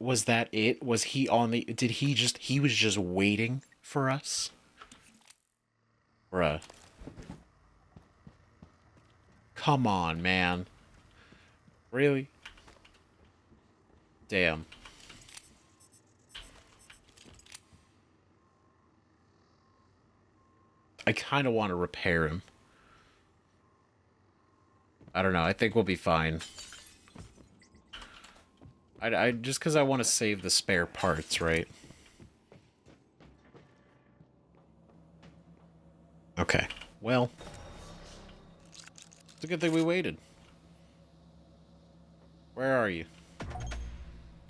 Was that it? Was he on the, he was just waiting for us? Bruh. Come on, man. Really? Damn. I kind of want to repair him. I don't know. I think we'll be fine. I just because I want to save the spare parts, right? Okay. Well, it's a good thing we waited. Where are you?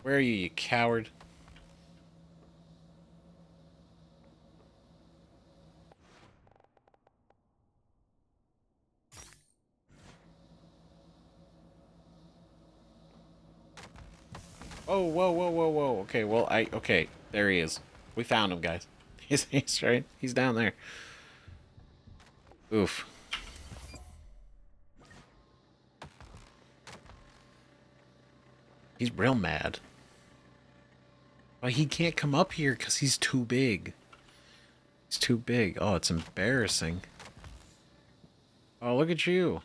Where are you, you coward? Oh, whoa, whoa, whoa, whoa. Okay, well, okay, there he is. We found him, guys. He's right. He's down there. Oof. He's real mad. But he can't come up here because he's too big. He's too big. Oh, it's embarrassing. Oh, look at you.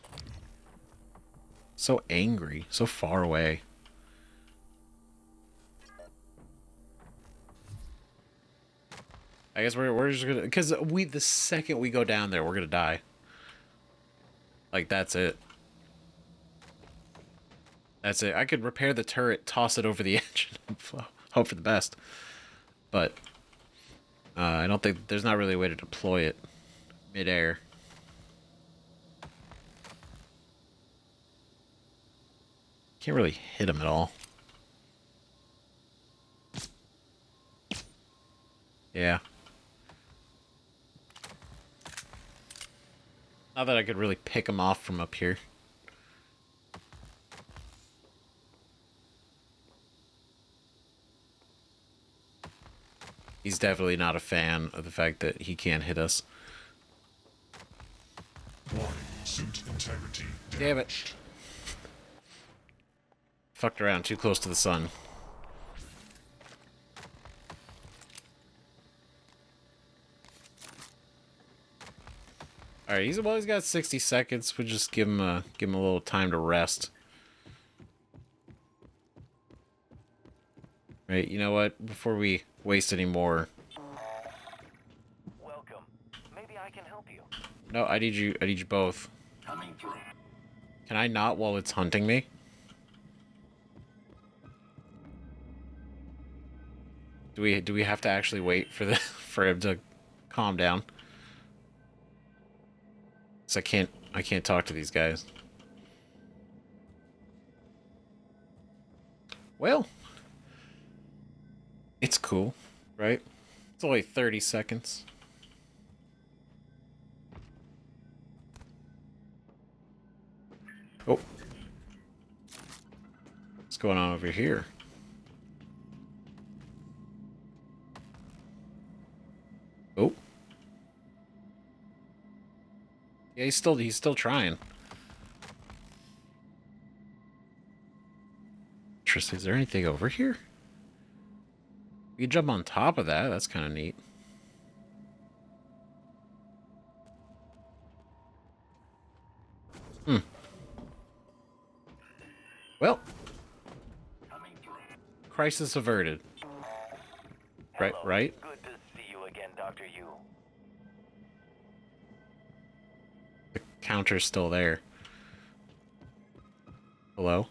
So angry. So far away. I guess we're just gonna, because the second we go down there, we're gonna die. Like, that's it. That's it. I could repair the turret, toss it over the edge, and hope for the best. But I don't think there's not really a way to deploy it midair. Can't really hit him at all. Yeah. Not that I could really pick him off from up here. He's definitely not a fan of the fact that he can't hit us. Warning, suit integrity Damn it. Fucked around too close to the sun. Alright, he's got 60 seconds. We'll just give him a little time to rest. Right, you know what? Before we waste any more. Welcome. Maybe I can help you. No, I need you both. coming through. Can I not while it's hunting me? Do we have to actually wait for for him to calm down? 'Cause I can't talk to these guys. Well, it's cool, right? It's only 30 seconds. Oh. What's going on over here? Oh. Yeah, he's still trying. Interesting. Is there anything over here? We can jump on top of that. That's kind of neat. Hmm. Well. Crisis averted. Hello. Right? Good to see you again, Dr. Yu. The counter's still there. Hello?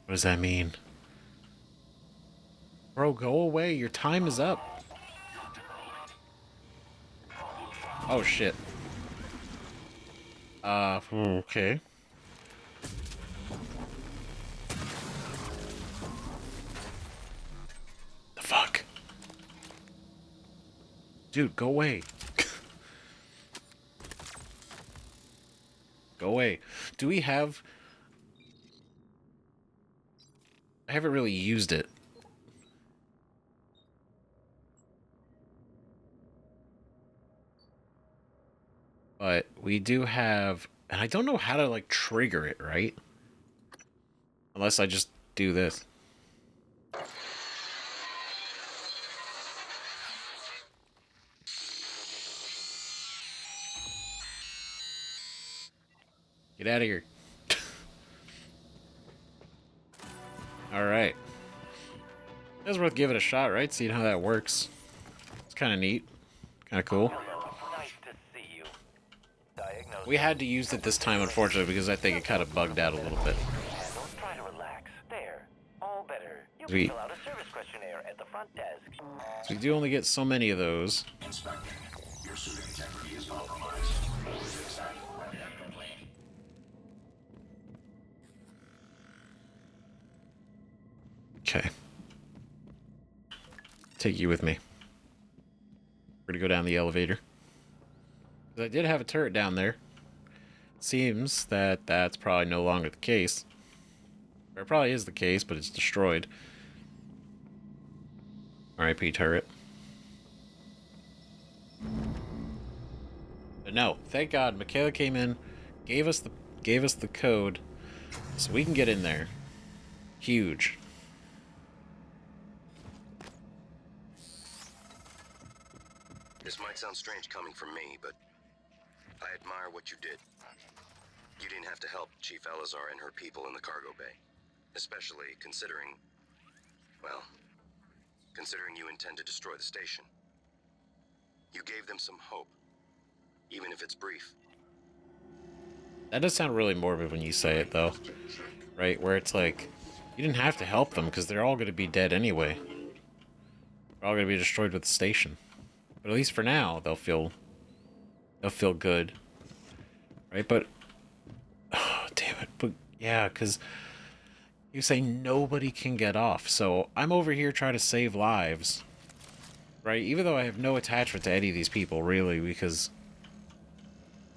What does that mean? Bro, go away. Your time is up. Oh, shit. Okay. The fuck? Dude, go away. Go away. Do we have... I haven't really used it. But we do have... And I don't know how to, like, trigger it, right? Unless I just do this. Get out of here. Alright. It's worth giving it a shot, right? Seeing how that works. It's kind of neat. Kind of cool. Hello. Nice to see you. Diagnosis. We had to use it this time, unfortunately, because I think it kind of bugged out a little bit. Handles. Try to relax. There. All better. You Sweet. can fill out a service questionnaire at the front desk. So we do only get so many of those. Inspecting. Your suit integrity is compromised. We'll fix that when we have complaint. Okay. Take you with me. We're gonna go down the elevator. 'Cause I did have a turret down there. Seems that that's probably no longer the case. Or it probably is the case, but it's destroyed. R.I.P. turret. But no, thank God, Michaela came in, gave us the code, so we can get in there. Huge. This might sound strange coming from me, but I admire what you did. You didn't have to help Chief Elazar and her people in the cargo bay. Especially considering... well, considering you intend to destroy the station. You gave them some hope, even if it's brief. That does sound really morbid when you say it, though. Right? Where it's like, you didn't have to help them, because they're all going to be dead anyway. They're all going to be destroyed with the station. But at least for now, they'll feel good. Right? But, oh, damn it. But, yeah, because you say nobody can get off. So, I'm over here trying to save lives. Right? Even though I have no attachment to any of these people, really, because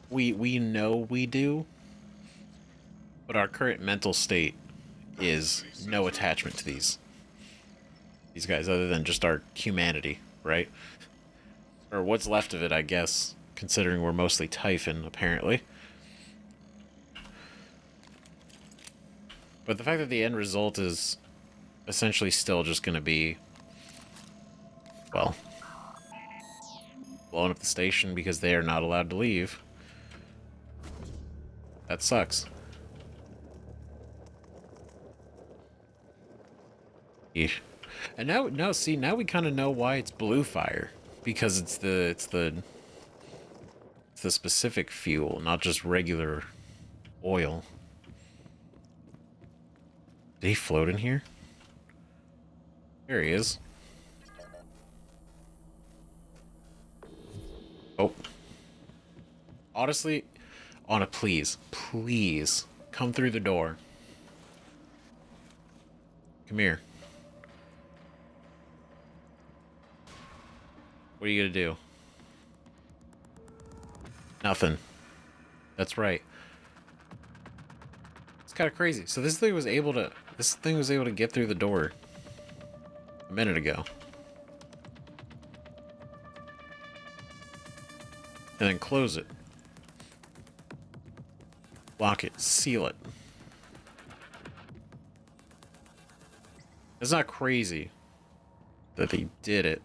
we know we do. But our current mental state is no attachment to these guys other than just our humanity, right? Or what's left of it, I guess, considering we're mostly Typhon, apparently. But the fact that the end result is essentially still just going to be, well, blowing up the station because they are not allowed to leave. That sucks. Eesh. And now see, now we kind of know why it's blue fire, because it's the specific fuel, not just regular oil. Did he float in here? There he is. Oh. Honestly, Anna, please, please come through the door. Come here. What are you gonna do? Nothing. That's right. It's kind of crazy. So this thing was able to get through the door a minute ago. And then close it. Lock it. Seal it. It's not crazy that they did it.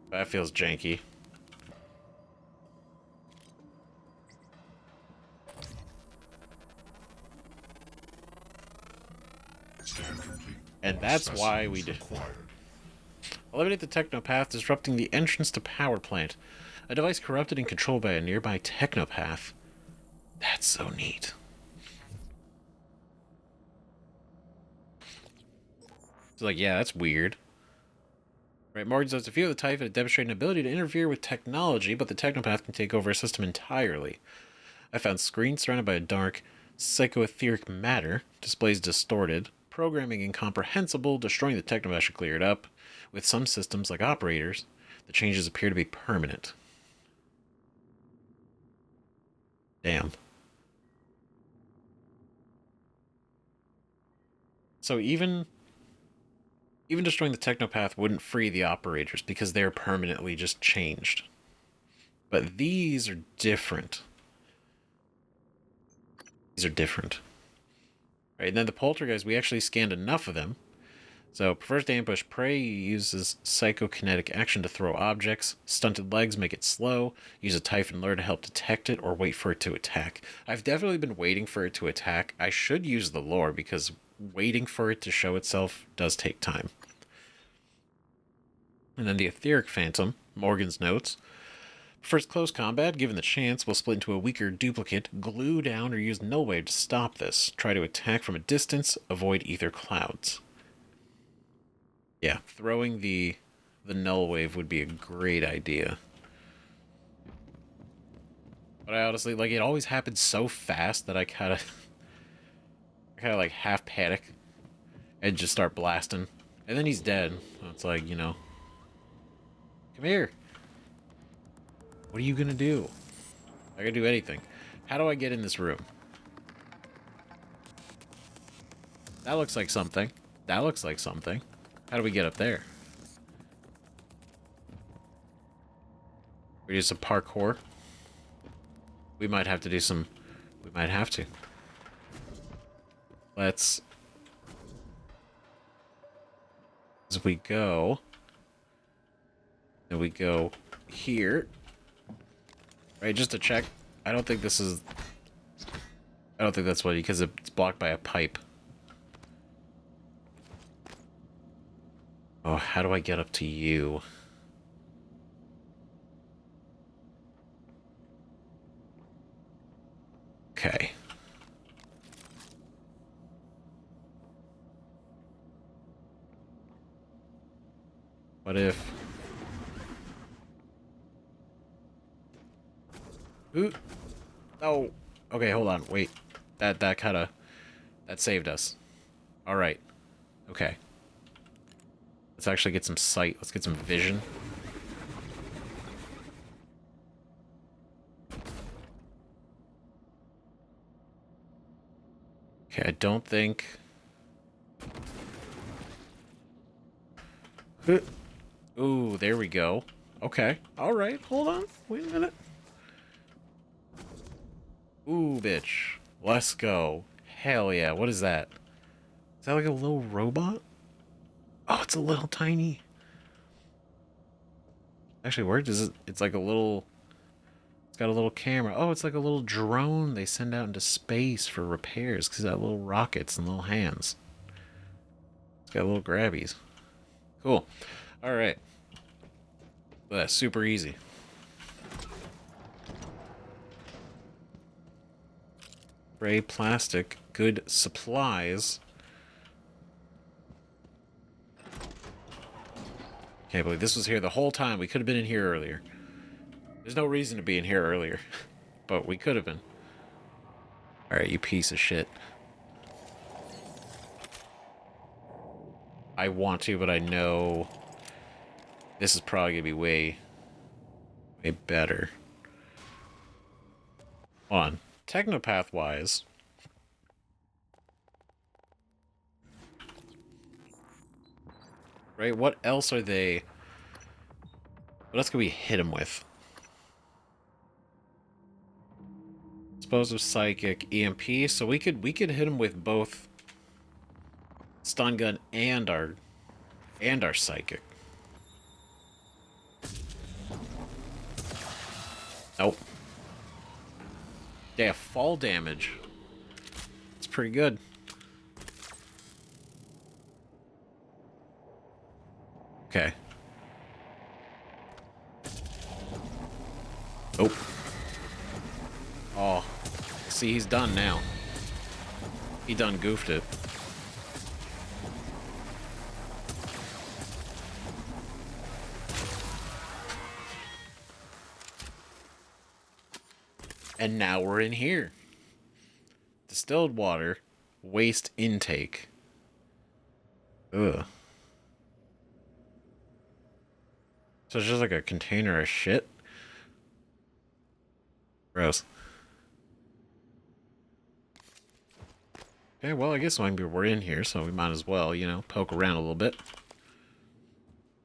That feels janky. And that's why we did. Eliminate the technopath, disrupting the entrance to power plant. A device corrupted and controlled by a nearby technopath. That's so neat. It's like, yeah, that's weird. Right, Morgan says, a few of the Typhon have demonstrated an ability to interfere with technology, but the technopath can take over a system entirely. I found screens surrounded by a dark, psychoetheric matter, displays distorted, programming incomprehensible, destroying the technopath should clear it up. With some systems, like operators, the changes appear to be permanent. Damn. So even destroying the technopath wouldn't free the operators because they're permanently just changed. But these are different. These are different. Right, and then the poltergeist, we actually scanned enough of them. So, prefers to ambush prey, uses psychokinetic action to throw objects. Stunted legs make it slow. Use a Typhon lure to help detect it or wait for it to attack. I've definitely been waiting for it to attack. I should use the lure because waiting for it to show itself does take time. And then the etheric phantom, Morgan's notes. First close combat, given the chance, will split into a weaker duplicate, glue down or use null wave to stop this. Try to attack from a distance, avoid ether clouds. Yeah, throwing the null wave would be a great idea. But I honestly, like, it always happens so fast that I kind of like half panic and just start blasting. And then he's dead. So it's like, you know, come here. What are you gonna do? I can do anything. How do I get in this room? That looks like something. That looks like something. How do we get up there? We do some parkour. We might have to do some... We might have to. Let's... As we go... And we go here. Right, just to check. I don't think this is... I don't think that's what... Because it's blocked by a pipe. Oh, how do I get up to you? Okay. What if... Ooh. Oh. Okay, hold on. Wait. That kind of... That saved us. Alright. Okay. Let's actually get some sight. Let's get some vision. Okay, I don't think... Ooh, there we go. Okay. Alright, hold on. Wait a minute. Ooh, bitch. Let's go. Hell yeah. What is that? Is that like a little robot? Oh, it's a little tiny. Actually, where does it... It's like a little... It's got a little camera. Oh, it's like a little drone they send out into space for repairs because it's got little rockets and little hands. It's got little grabbies. Cool. Alright. Well, that's super easy. Spray plastic. Good supplies. Can't believe this was here the whole time. We could have been in here earlier. There's no reason to be in here earlier. But we could have been. Alright, you piece of shit. I want to, but I know this is probably going to be way better. Hold on. Technopath-wise... Right, what else are they... What else can we hit them with? Explosive, psychic, EMP. So we could hit them with both stun gun and our psychic. Nope. They have fall damage. It's pretty good. Okay. Nope. Oh. See, he's done now. He done goofed it. And now we're in here. Distilled water. Waste intake. Ugh. So it's just like a container of shit? Gross. Okay, well, I guess we're in here, so we might as well, you know, poke around a little bit.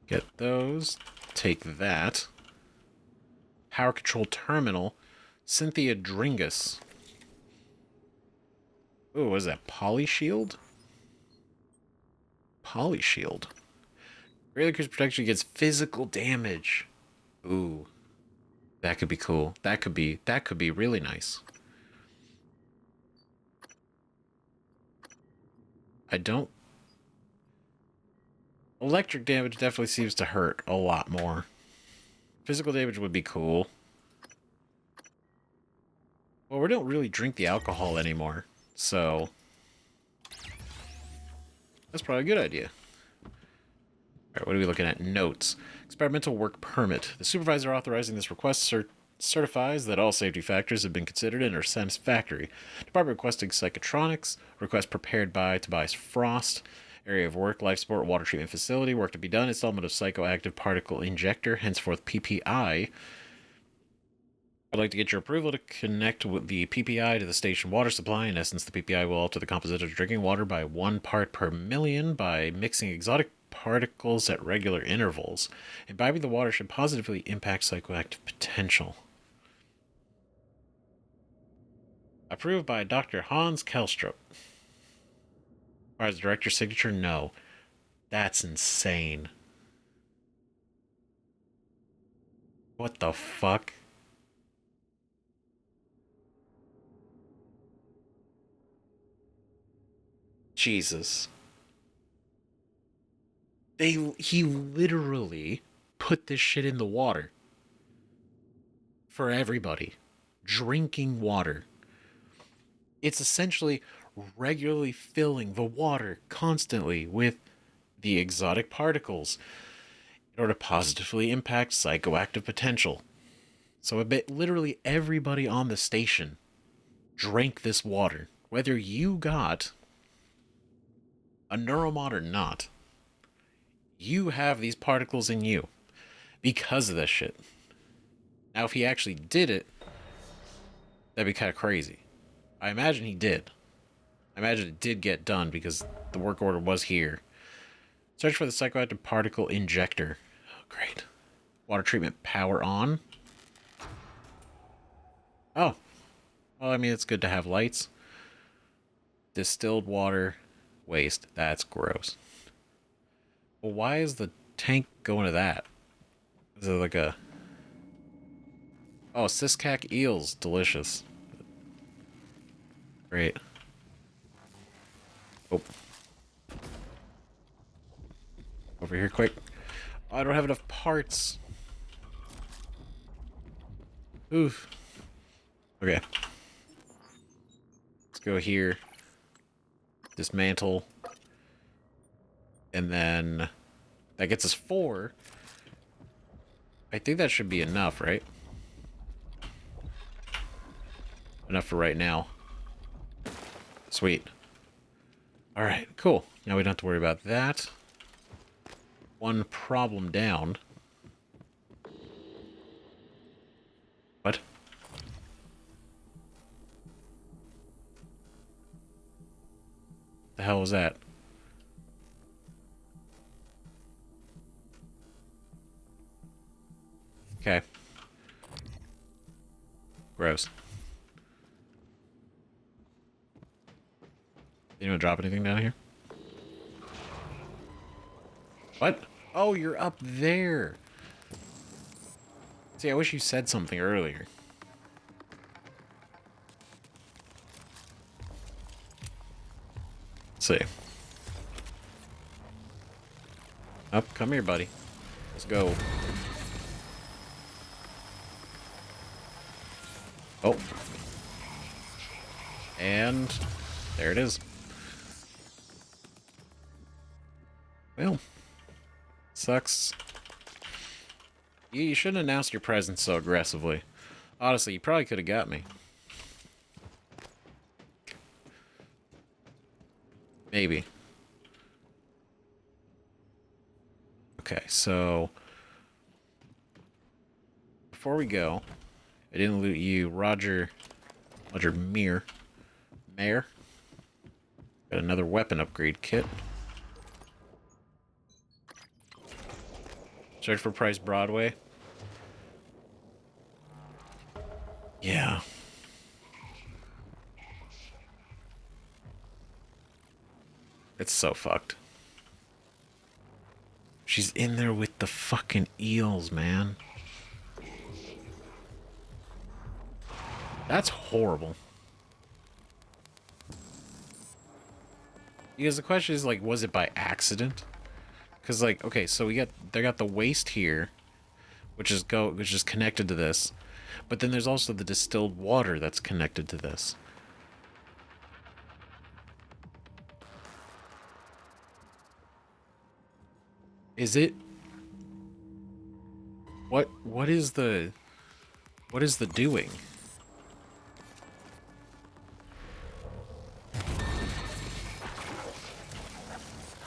Get those. Take that. Power control terminal. Cynthia Dringus. Ooh, what is that? Poly shield? Poly shield. Greatly increased protection against physical damage. Ooh. That could be cool. That could be really nice. I don't... Electric damage definitely seems to hurt a lot more. Physical damage would be cool. Well, we don't really drink the alcohol anymore, so... That's probably a good idea. Alright, what are we looking at? Notes. Experimental work permit. The supervisor authorizing this request certifies that all safety factors have been considered and are satisfactory. Department requesting psychotronics. Request prepared by Tobias Frost. Area of work, life support, water treatment facility. Work to be done. Installment of psychoactive particle injector, henceforth PPI. I'd like to get your approval to connect with the PPI to the station water supply. In essence, the PPI will alter the composition of drinking water by 1 part per million by mixing exotic particles at regular intervals. Imbibing the water should positively impact psychoactive potential. Approved by Dr. Hans Kelstrup. Requires the director's signature? No. That's insane. What the fuck? Jesus. He literally put this shit in the water. For everybody. Drinking water. It's essentially regularly filling the water constantly with the exotic particles in order to positively impact psychoactive potential. So literally everybody on the station drank this water. Whether you got a neuromod or not, you have these particles in you because of this shit. Now, if he actually did it, that'd be kind of crazy. I imagine he did. I imagine it did get done because the work order was here. Search for the psychoactive particle injector. Oh, great. Water treatment power on. Oh. Well, I mean, it's good to have lights. Distilled water waste. That's gross. Well, why is the tank going to that? Is it like a... Oh, Siskak eels. Delicious. Great. Oh. Over here, quick. Oh, I don't have enough parts. Oof. Okay. Let's go here. Dismantle. And then that gets us 4. I think that should be enough, right? Enough for right now. Sweet. Alright, cool. Now we don't have to worry about that. One problem down. What? The hell was that? Okay. Gross. Anyone drop anything down here? What? Oh, you're up there. See, I wish you said something earlier. Let's see. Up, come here, buddy. Let's go. Oh. And there it is. Well, sucks. You shouldn't announce your presence so aggressively. Honestly, you probably could have got me. Maybe. Okay, so before we go, I didn't loot you, Roger Mayer. Got another weapon upgrade kit. Search for Price Broadway. Yeah. It's so fucked. She's in there with the fucking eels, man. That's horrible. Because the question is, like, was it by accident? Because, like, okay, so they got the waste here, which is connected to this, but then there's also the distilled water that's connected to this. Is it? What is the doing?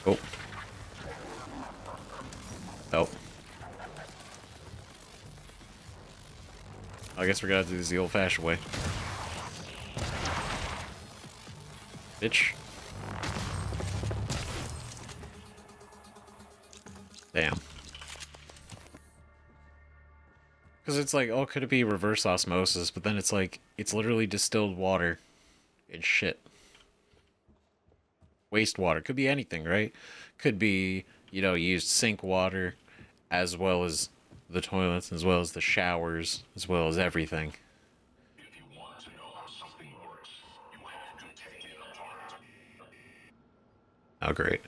Oh. Oh. I guess we're gonna have to do this the old-fashioned way. Bitch. Damn. Because it's like, oh, could it be reverse osmosis? But then it's like, it's literally distilled water and shit. Wastewater. Could be anything, right? Could be, used sink water, as well as the toilets, as well as the showers, as well as everything. If you want to know how something works, you have to take it apart. Oh, great.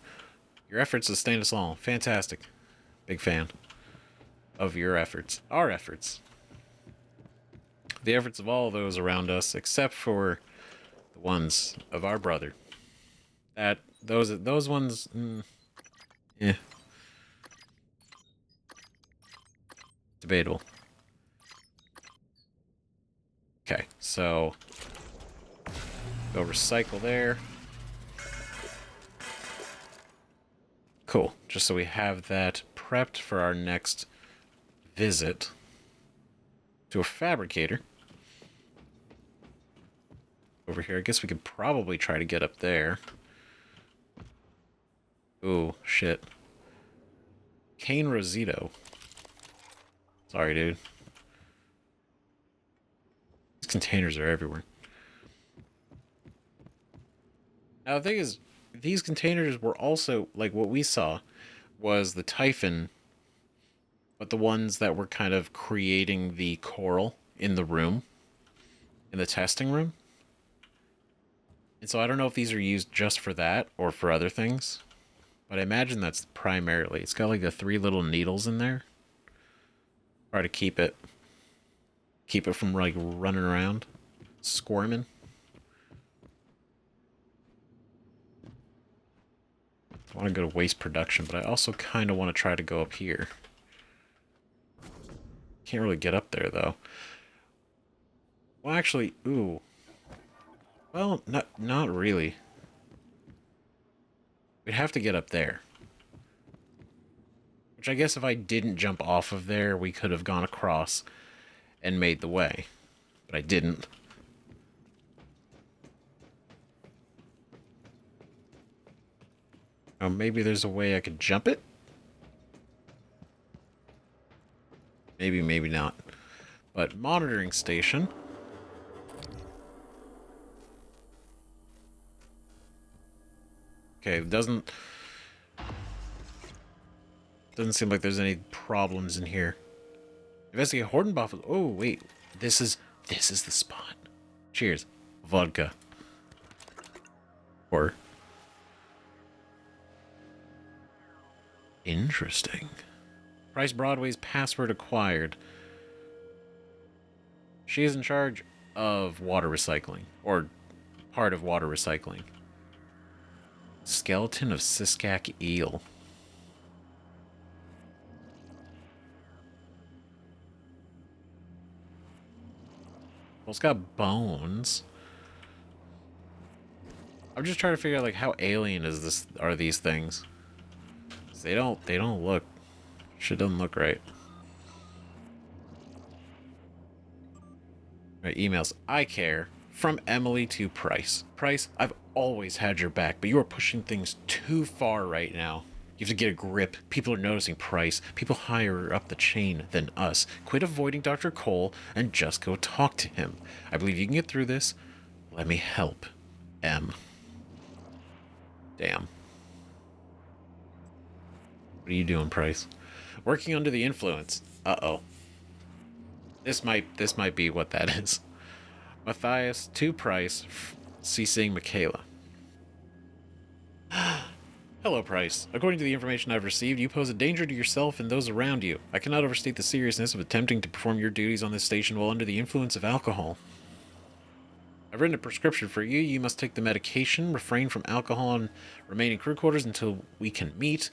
Your efforts sustain us all. Fantastic. Big fan of your efforts. Our efforts. The efforts of all those around us, except for the ones of our brother. Those ones, yeah. Debatable. Okay, so go recycle there. Cool. Just so we have that prepped for our next visit to a fabricator. over here. I guess we could probably try to get up there. Ooh, shit. Cane Rosito. Sorry, dude. These containers are everywhere. Now, the thing is, these containers were also, like, what we saw was the Typhon, but the ones that were kind of creating the coral in the room, in the testing room. And so I don't know if these are used just for that or for other things, but I imagine that's primarily. It's got like the 3 little needles in there. Try to keep it from like running around, squirming. I want to go to waste production, but I also kind of want to try to go up here. Can't really get up there though. Well, actually, ooh. Well, not really. We'd have to get up there. Which I guess if I didn't jump off of there, we could have gone across and made the way. But I didn't. Oh, maybe there's a way I could jump it? Maybe, maybe not. But monitoring station. Okay, doesn't seem like there's any problems in here. Investigate Hordenbuff. Oh wait, this is the spot. Cheers, vodka. Or interesting. Price Broadway's password acquired. She is in charge of water recycling, or part of water recycling. Skeleton of Siskak Eel. Well, it's got bones. I'm just trying to figure out like how alien are these things? They don't look. Shit doesn't look right. Right, emails. I care. From Emily to Price. Price, I've always had your back, but you are pushing things too far right now. You have to get a grip. People are noticing Price. People higher up the chain than us. Quit avoiding Dr. Cole and just go talk to him. I believe you can get through this. Let me help. M. Damn. What are you doing, Price? Working under the influence. Uh-oh. This might be what that is. Matthias to Price, ceasing Michaela. Hello, Price. According to the information I've received, you pose a danger to yourself and those around you. I cannot overstate the seriousness of attempting to perform your duties on this station while under the influence of alcohol. I've written a prescription for you. You must take the medication, refrain from alcohol, and remain in crew quarters until we can meet.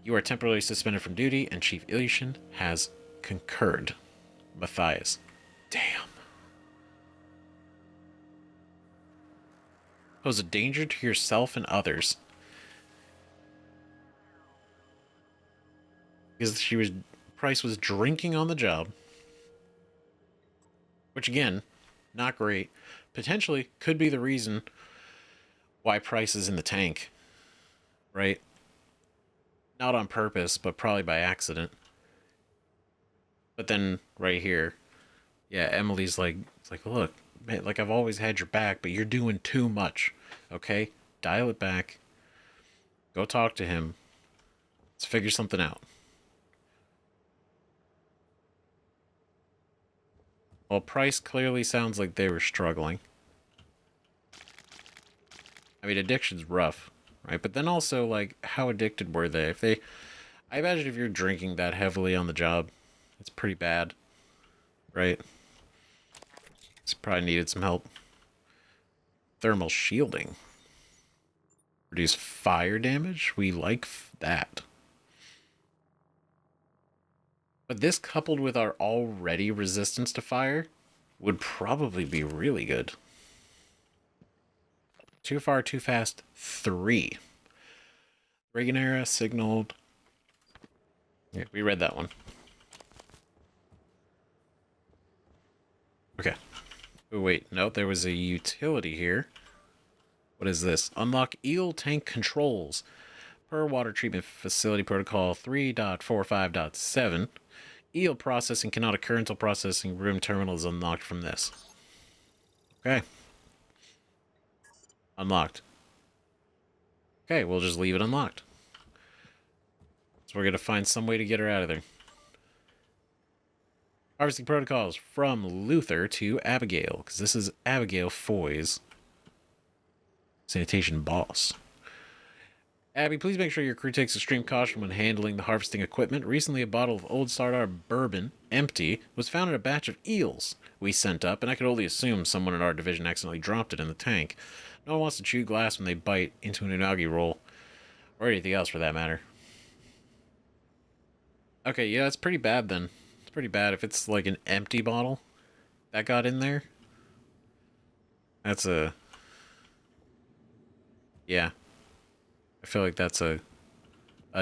You are temporarily suspended from duty, and Chief Ilyushin has concurred. Matthias. Damn. Pose a danger to yourself and others. Because Price was drinking on the job. Which again, not great. Potentially could be the reason why Price is in the tank. Right? Not on purpose, but probably by accident. But then right here, yeah, Emily's like, it's like, look, man, like I've always had your back, but you're doing too much. Okay? Dial it back. Go talk to him. Let's figure something out. Well, Price clearly sounds like they were struggling. I mean, addiction's rough, right? But then also, like, how addicted were they? I imagine if you're drinking that heavily on the job, it's pretty bad, right? It's probably needed some help. Thermal shielding. Reduce fire damage? We like that. But this coupled with our already resistance to fire would probably be really good. Too far, too fast, 3. Reagan era signaled. Yeah, we read that one. Okay. Oh, wait. No, there was a utility here. What is this? Unlock eel tank controls. Per Water Treatment Facility Protocol 3.45.7. Eel processing cannot occur until processing room terminal is unlocked from this. Okay. Unlocked. Okay, we'll just leave it unlocked. So we're going to find some way to get her out of there. Harvesting protocols from Luther to Abigail, because this is Abigail Foy's sanitation boss. Abby, please make sure your crew takes extreme caution when handling the harvesting equipment. Recently, a bottle of Old Sardar bourbon, empty, was found in a batch of eels we sent up, and I could only assume someone in our division accidentally dropped it in the tank. No one wants to chew glass when they bite into an unagi roll, or anything else for that matter. Okay, yeah, that's pretty bad then. It's pretty bad if it's like an empty bottle that got in there. That's a... Yeah. I feel like that's a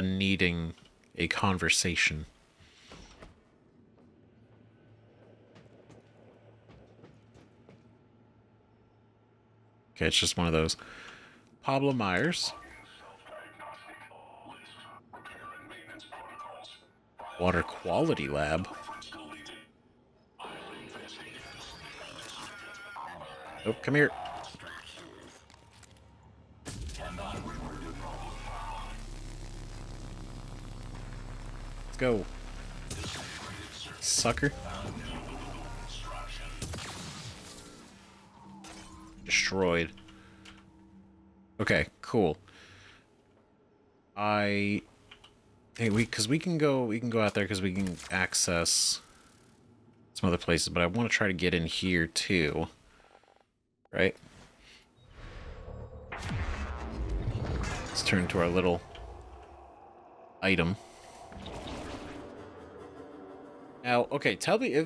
needing a conversation. Okay, it's just one of those. Pablo Myers. Water Quality Lab. Oh, come here. Let's go. Sucker. Destroyed. Okay, cool. Hey, because we can go out there because we can access some other places, but I want to try to get in here too. Right? Let's turn to our little item. Now, okay, tell me,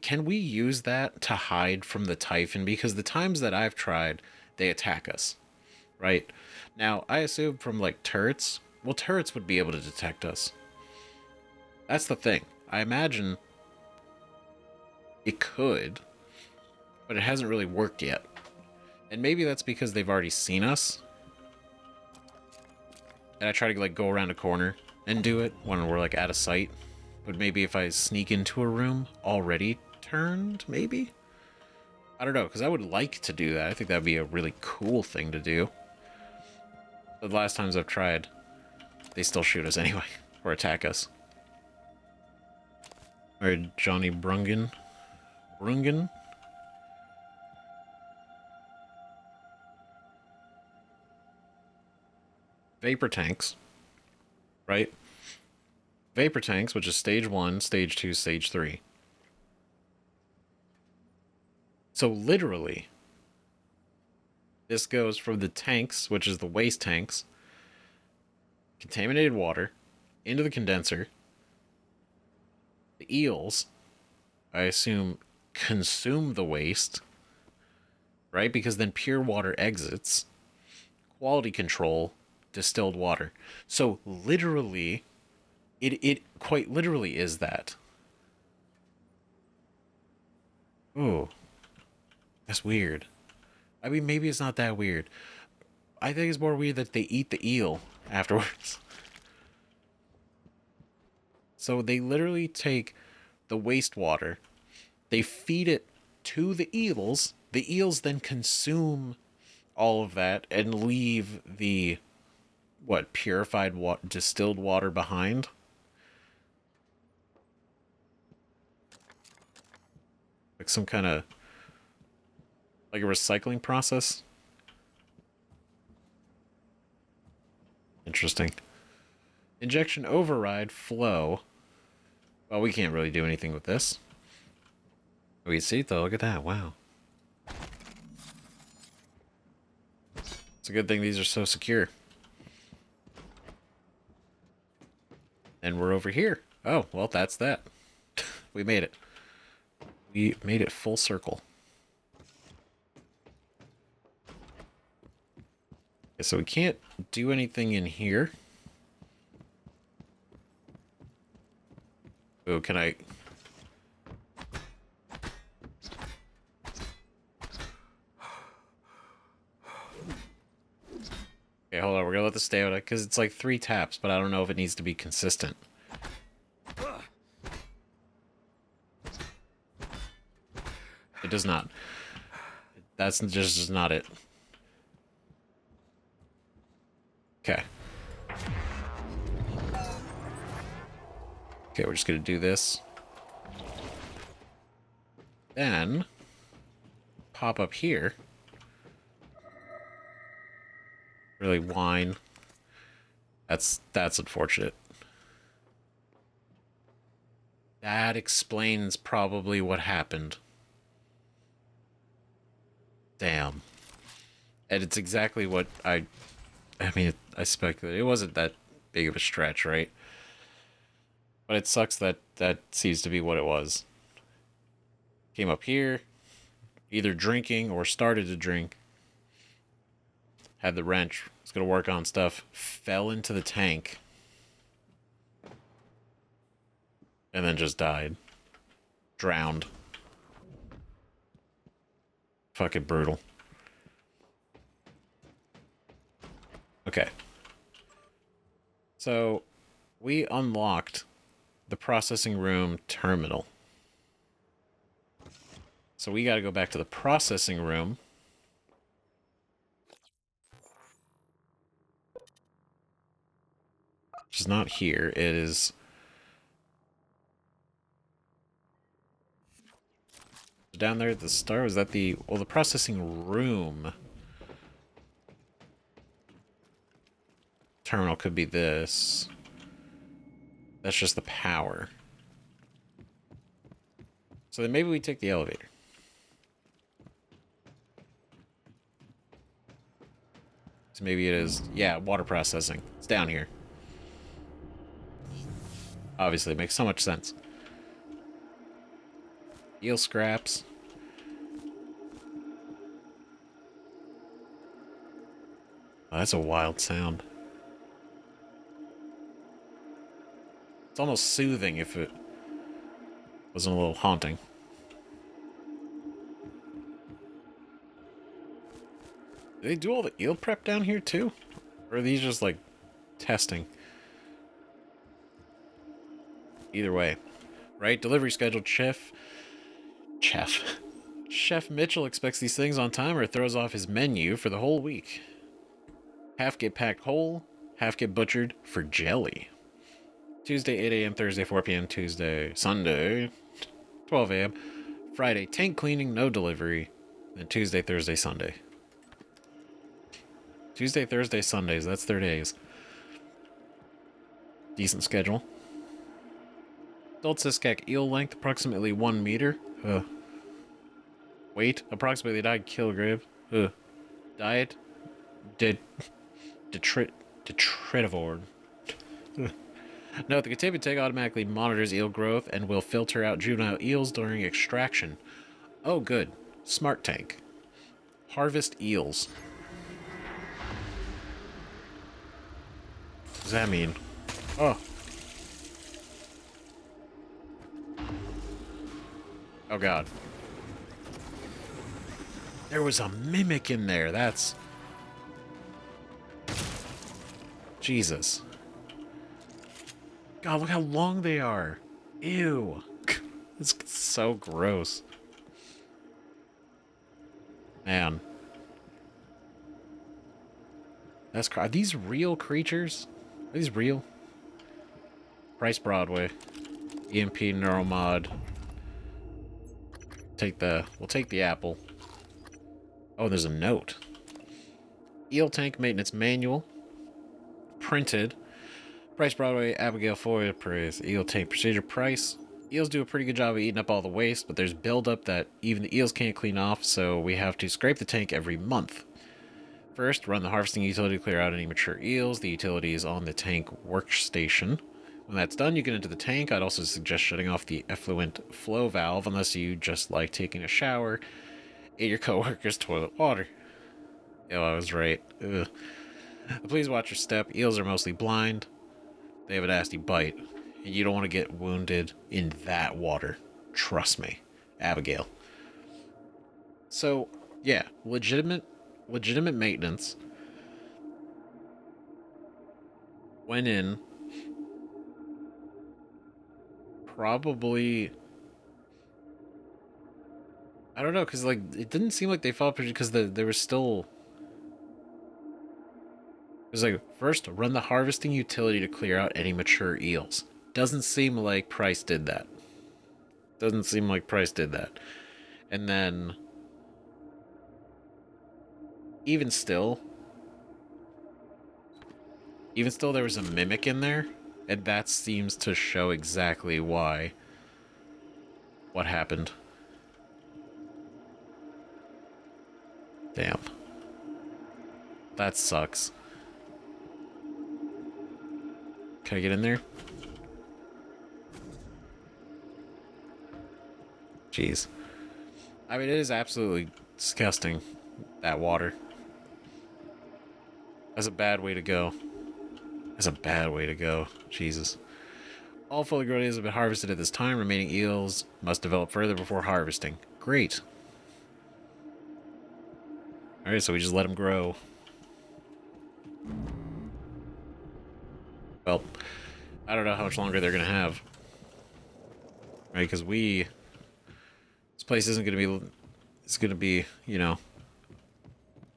can we use that to hide from the Typhon? Because the times that I've tried, they attack us, right? Now, I assume from, like, turrets, well, turrets would be able to detect us. That's the thing. I imagine it could, but it hasn't really worked yet. And maybe that's because they've already seen us. And I try to, like, go around a corner and do it when we're, like, out of sight. But maybe if I sneak into a room already turned, maybe? I don't know, because I would like to do that. I think that would be a really cool thing to do. But the last times I've tried, they still shoot us anyway, or attack us. Alright, Johnny Brungen. Brungen? Vapor tanks. Right? Vapor tanks, which is stage 1, stage 2, stage 3. So literally, this goes from the tanks, which is the waste tanks, contaminated water, into the condenser. The eels, I assume, consume the waste, right? Because then pure water exits. Quality control, distilled water. So literally... It quite literally is that. Ooh. That's weird. I mean, maybe it's not that weird. I think it's more weird that they eat the eel afterwards. So they literally take the wastewater, they feed it to the eels then consume all of that and leave the, purified distilled water behind? Like some kind of, like a recycling process? Interesting. Injection override flow. Well, we can't really do anything with this. Oh, you see though, look at that, wow. It's a good thing these are so secure. And we're over here. Oh, well, that's that. We made it. We made it full circle. Okay, so we can't do anything in here. Oh, can I... Okay, hold on. We're gonna let the stamina, because it's like 3 taps, but I don't know if it needs to be consistent. It does not. That's just not it. Okay. Okay, we're just gonna do this. Then, pop up here. Really whine. That's unfortunate. That explains probably what happened. Damn. And it's exactly what I mean, I speculated. It wasn't that big of a stretch, right? But it sucks that that seems to be what it was. Came up here, either drinking or started to drink. Had the wrench, was going to work on stuff, fell into the tank. And then just died. Drowned. Fucking brutal. Okay. So, we unlocked the processing room terminal. So we gotta go back to the processing room. Which is not here. It is... down there at the start. Was that the... well, the processing room terminal could be this. That's just the power. So then maybe we take the elevator. So maybe it is... yeah, water processing. It's down here. Obviously, it makes so much sense. Eel scraps. Oh, that's a wild sound. It's almost soothing if it wasn't a little haunting. Do they do all the eel prep down here too? Or are these just like testing? Either way. Right? Delivery scheduled. Chef Mitchell expects these things on time or throws off his menu for the whole week. Half get packed whole, half get butchered for jelly. Tuesday 8 a.m., Thursday 4 p.m., Sunday 12 a.m., Friday tank cleaning, no delivery, then Tuesday, Thursday, Sunday. Tuesday, Thursday, Sundays, that's their days. Decent schedule. Adult Siskak eel length, approximately 1 meter. Weight, approximately 9 kilograms. Diet, detritivore. Note, the containment tank automatically monitors eel growth and will filter out juvenile eels during extraction. Oh, good. Smart tank. Harvest eels. What does that mean? Oh. Oh, God. There was a mimic in there. That's... Jesus. God, look how long they are. Ew. It's so gross. Man. That's... are these real creatures? Are these real? Price Broadway. EMP Neuromod. We'll take the apple. Oh, there's a note. Eel tank maintenance manual. Printed. Price Broadway, Abigail Foy, praise. Eel tank procedure price. Eels do a pretty good job of eating up all the waste, but there's buildup that even the eels can't clean off, so we have to scrape the tank every month. First, run the harvesting utility to clear out any mature eels. The utility is on the tank workstation. When that's done, you get into the tank. I'd also suggest shutting off the effluent flow valve unless you just like taking a shower in your coworker's toilet water. Oh, I was right. Ugh. Please watch your step. Eels are mostly blind. They have a nasty bite. And you don't want to get wounded in that water. Trust me. Abigail. So, yeah. Legitimate maintenance. went in. Probably... I don't know, because, like, it didn't seem like they fought because there was still... It was like, first, run the harvesting utility to clear out any mature eels. Doesn't seem like Price did that. Doesn't seem like Price did that. And then... Even still, there was a mimic in there, and that seems to show exactly why. What happened. Damn. That sucks. Can I get in there? Jeez. I mean, it is absolutely disgusting, that water. That's a bad way to go. That's a bad way to go. Jesus. All fully grown eels have been harvested at this time. Remaining eels must develop further before harvesting. Great. Alright, so we just let them grow. Well, I don't know how much longer they're going to have. Right, because this place isn't going to be... It's going to be, you know,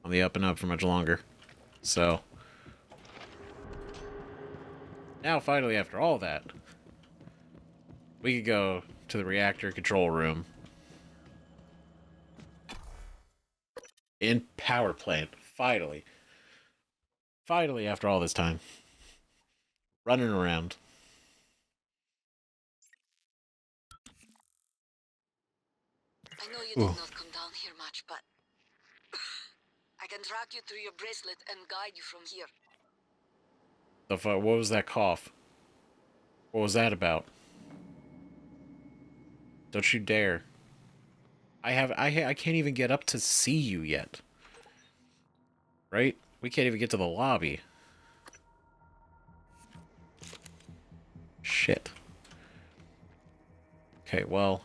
on the up and up for much longer. So... Now, finally, after all that, we could go to the reactor control room. In power plant. Finally. Finally, after all this time. Running around. I know you did not come down here much, but I can track you through your bracelet and guide you from here. What was that cough? What was that about? Don't you dare. I can't even get up to see you yet. Right? We can't even get to the lobby. Shit. Okay, well...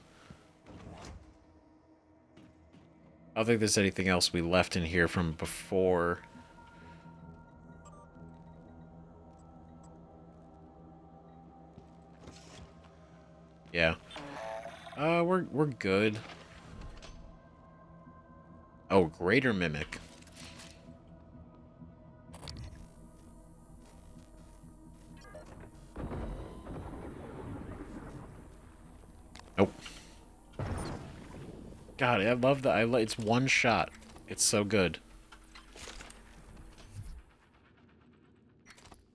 I don't think there's anything else we left in here from before. Yeah. We're good. Oh, greater mimic. Nope. God, I love that. It's one shot. It's so good.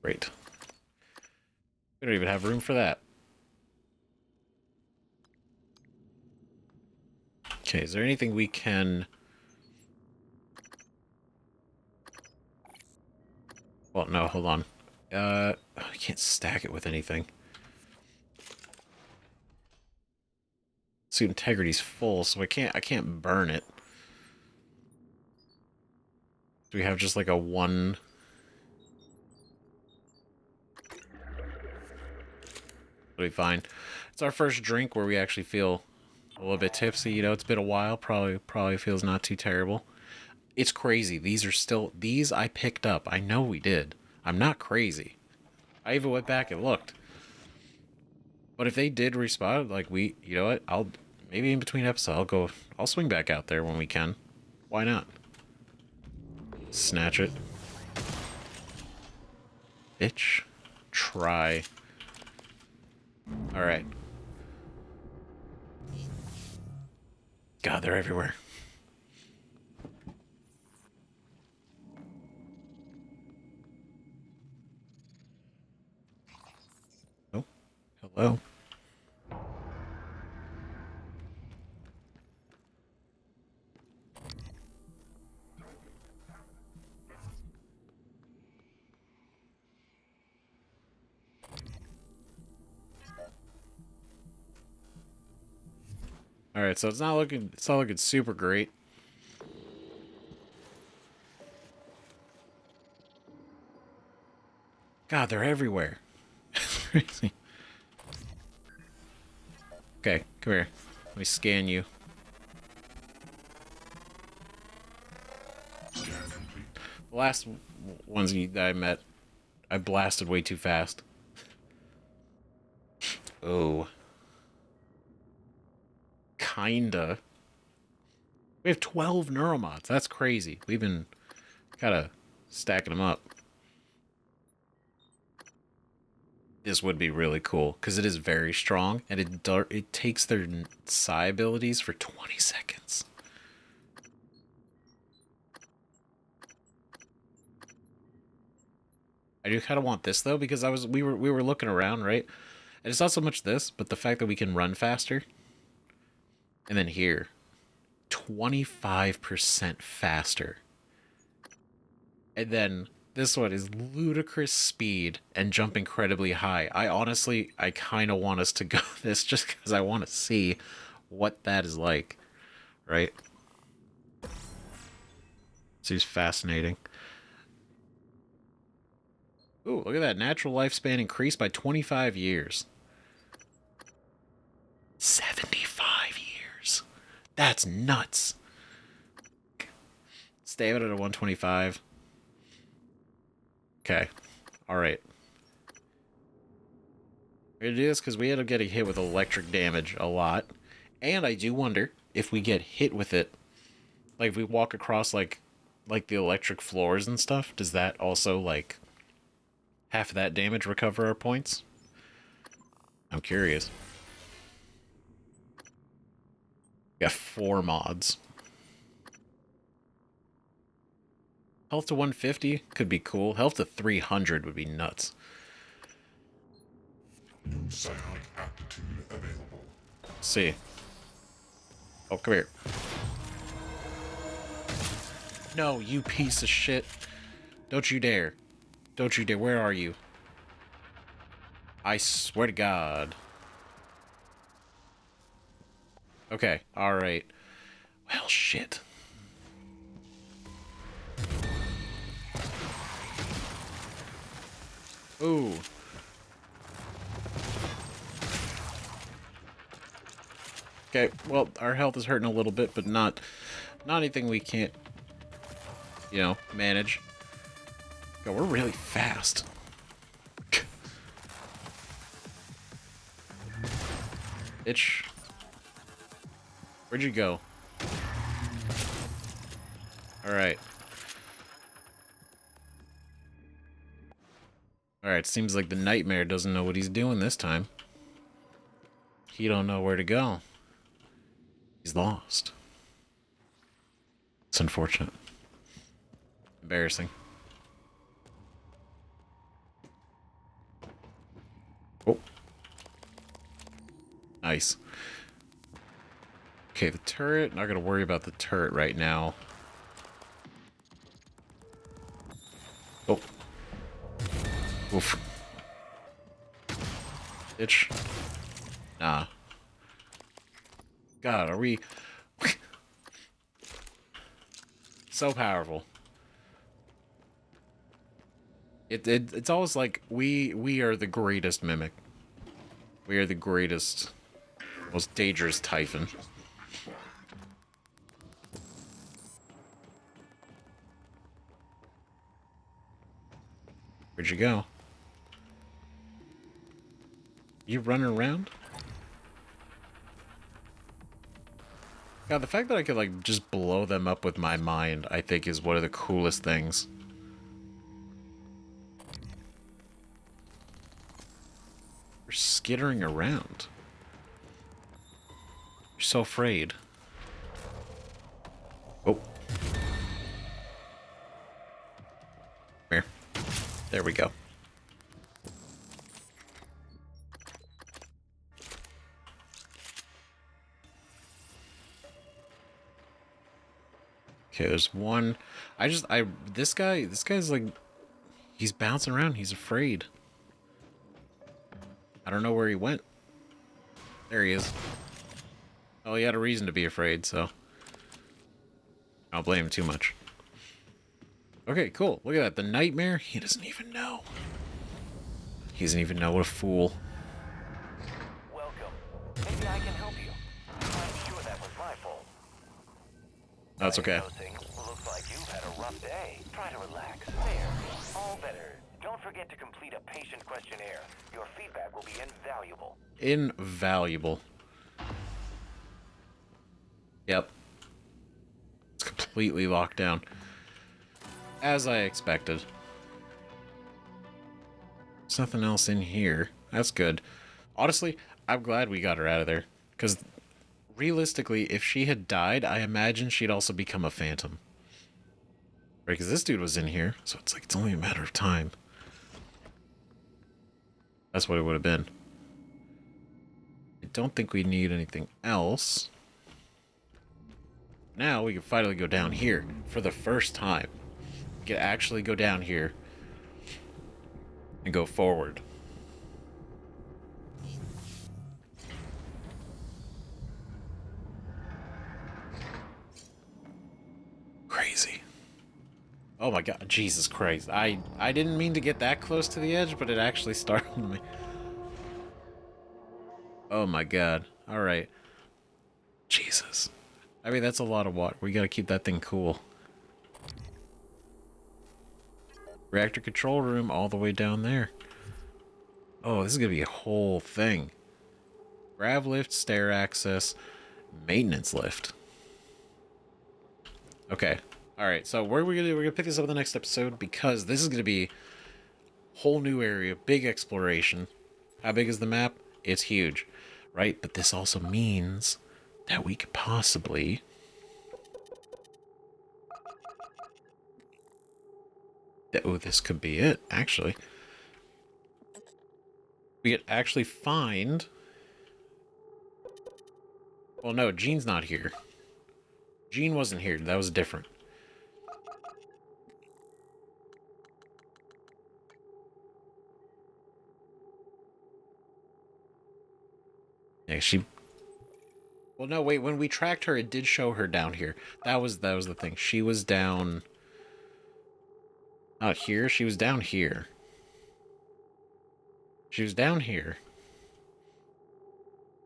Great. We don't even have room for that. Okay, is there anything we can... Well, no, hold on. I can't stack it with anything. Suit integrity's full, so I can't burn it. Do we have just like a one... It'll be fine. It's our first drink where we actually feel a little bit tipsy. You know, it's been a while. Probably feels not too terrible. It's crazy. These are still... These I picked up. I know we did. I'm not crazy. I even went back and looked. But if they did respawn, like you know what? Maybe in between episodes, I'll swing back out there when we can. Why not? Snatch it. Bitch. Try. Alright. God, they're everywhere. Oh. Hello. Alright, so it's not looking super great. God, they're everywhere. Crazy. Okay, come here. Let me scan you. The last ones that I met, I blasted way too fast. Oh. Kinda. We have 12 neuromods. That's crazy. We've been kind of stacking them up. This would be really cool because it is very strong and it takes their psi abilities for 20 seconds. I do kind of want this though because we were looking around, right? And it's not so much this, but the fact that we can run faster. And then here, 25% faster. And then this one is ludicrous speed and jump incredibly high. I kind of want us to go this just because I want to see what that is like, right? Seems fascinating. Ooh, look at that. Natural lifespan increased by 25 years. 75 years. That's nuts. Stamina at 125. Okay. Alright. We're gonna do this because we end up getting hit with electric damage a lot. And I do wonder if we get hit with it, like if we walk across like the electric floors and stuff, does that also like half of that damage recover our points? I'm curious. Got 4 mods. Health to 150 could be cool. Health to 300 would be nuts. New psionic aptitude available. Let's see. Oh, come here. No, you piece of shit. Don't you dare. Don't you dare. Where are you? I swear to God. Okay, alright. Well, shit. Ooh. Okay, well, our health is hurting a little bit, but not anything we can't, you know, manage. God, we're really fast. Bitch. Where'd you go? Alright. Alright, seems like the nightmare doesn't know what he's doing this time. He don't know where to go. He's lost. It's unfortunate. Embarrassing. Oh. Nice. Okay, the turret. Not gonna worry about the turret right now. Oh. Oof. Bitch. Nah. God, are we... so powerful. It's always like we are the greatest mimic. We are the greatest, most dangerous Typhon. Where'd you go? You running around? God, the fact that I could, like, just blow them up with my mind, I think is one of the coolest things. You're skittering around. You're so afraid. Oh. Here. There we go. Okay, there's one. This guy's like, he's bouncing around. He's afraid. I don't know where he went. There he is. Oh, he had a reason to be afraid, so I don't blame him too much. Okay, cool. Look at that. The nightmare, he doesn't even know. He doesn't even know. What a fool. Welcome. Maybe I can help you. I'm sure that was my fault. That's okay. Looks like you've had a rough day. Try to relax. There. All better. Don't forget to complete a patient questionnaire. Your feedback will be invaluable. Invaluable. Yep. It's completely locked down. As I expected. There's nothing else in here. That's good. Honestly, I'm glad we got her out of there. Because realistically, if she had died, I imagine she'd also become a phantom. Right, because this dude was in here, so it's like it's only a matter of time. That's what it would have been. I don't think we need anything else. Now we can finally go down here for the first time. We can actually go down here and go forward. Crazy. Oh my god, Jesus Christ. I didn't mean to get that close to the edge, but it actually startled me. Oh my god. Alright. Jesus. I mean, that's a lot of water. We gotta keep that thing cool. Reactor control room all the way down there. Oh, this is gonna be a whole thing. Grav lift, stair access, maintenance lift. Okay. Alright, so what are we gonna do? We're gonna pick this up in the next episode because this is gonna be a whole new area, big exploration. How big is the map? It's huge, right? But this also means that we could possibly oh, this could be it, actually. We could actually find... Well, no, Jean's not here. Jean wasn't here. That was different. Yeah, she... Well, no, wait. When we tracked her, it did show her down here. That was the thing. She was down... Not here. She was down here. She was down here.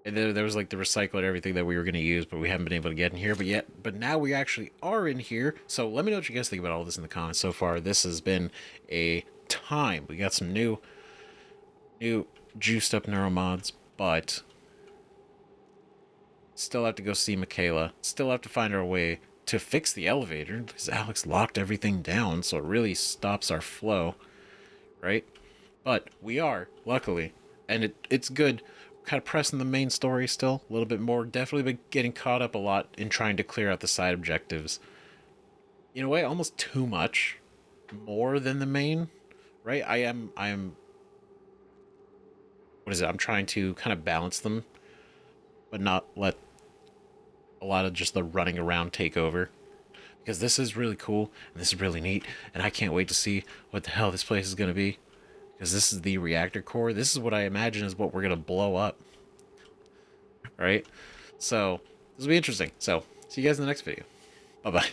And then there was like the recycle and everything that we were going to use, but we haven't been able to get in here. But now we actually are in here. So let me know what you guys think about all this in the comments so far. This has been a time. We got some new juiced up neuromods, but still have to go see Michaela. Still have to find our way to fix the elevator because Alex locked everything down, so it really stops our flow, right? But we are, luckily, and it's good. Kind of pressing the main story still a little bit more. Definitely been getting caught up a lot in trying to clear out the side objectives. In a way, almost too much more than the main, right? I am what is it? I'm trying to kind of balance them, but not let a lot of just the running around take over. Because this is really cool, and this is really neat, and I can't wait to see what the hell this place is going to be. Because this is the reactor core. This is what I imagine is what we're going to blow up. Right? So, this will be interesting. So, see you guys in the next video. Bye-bye.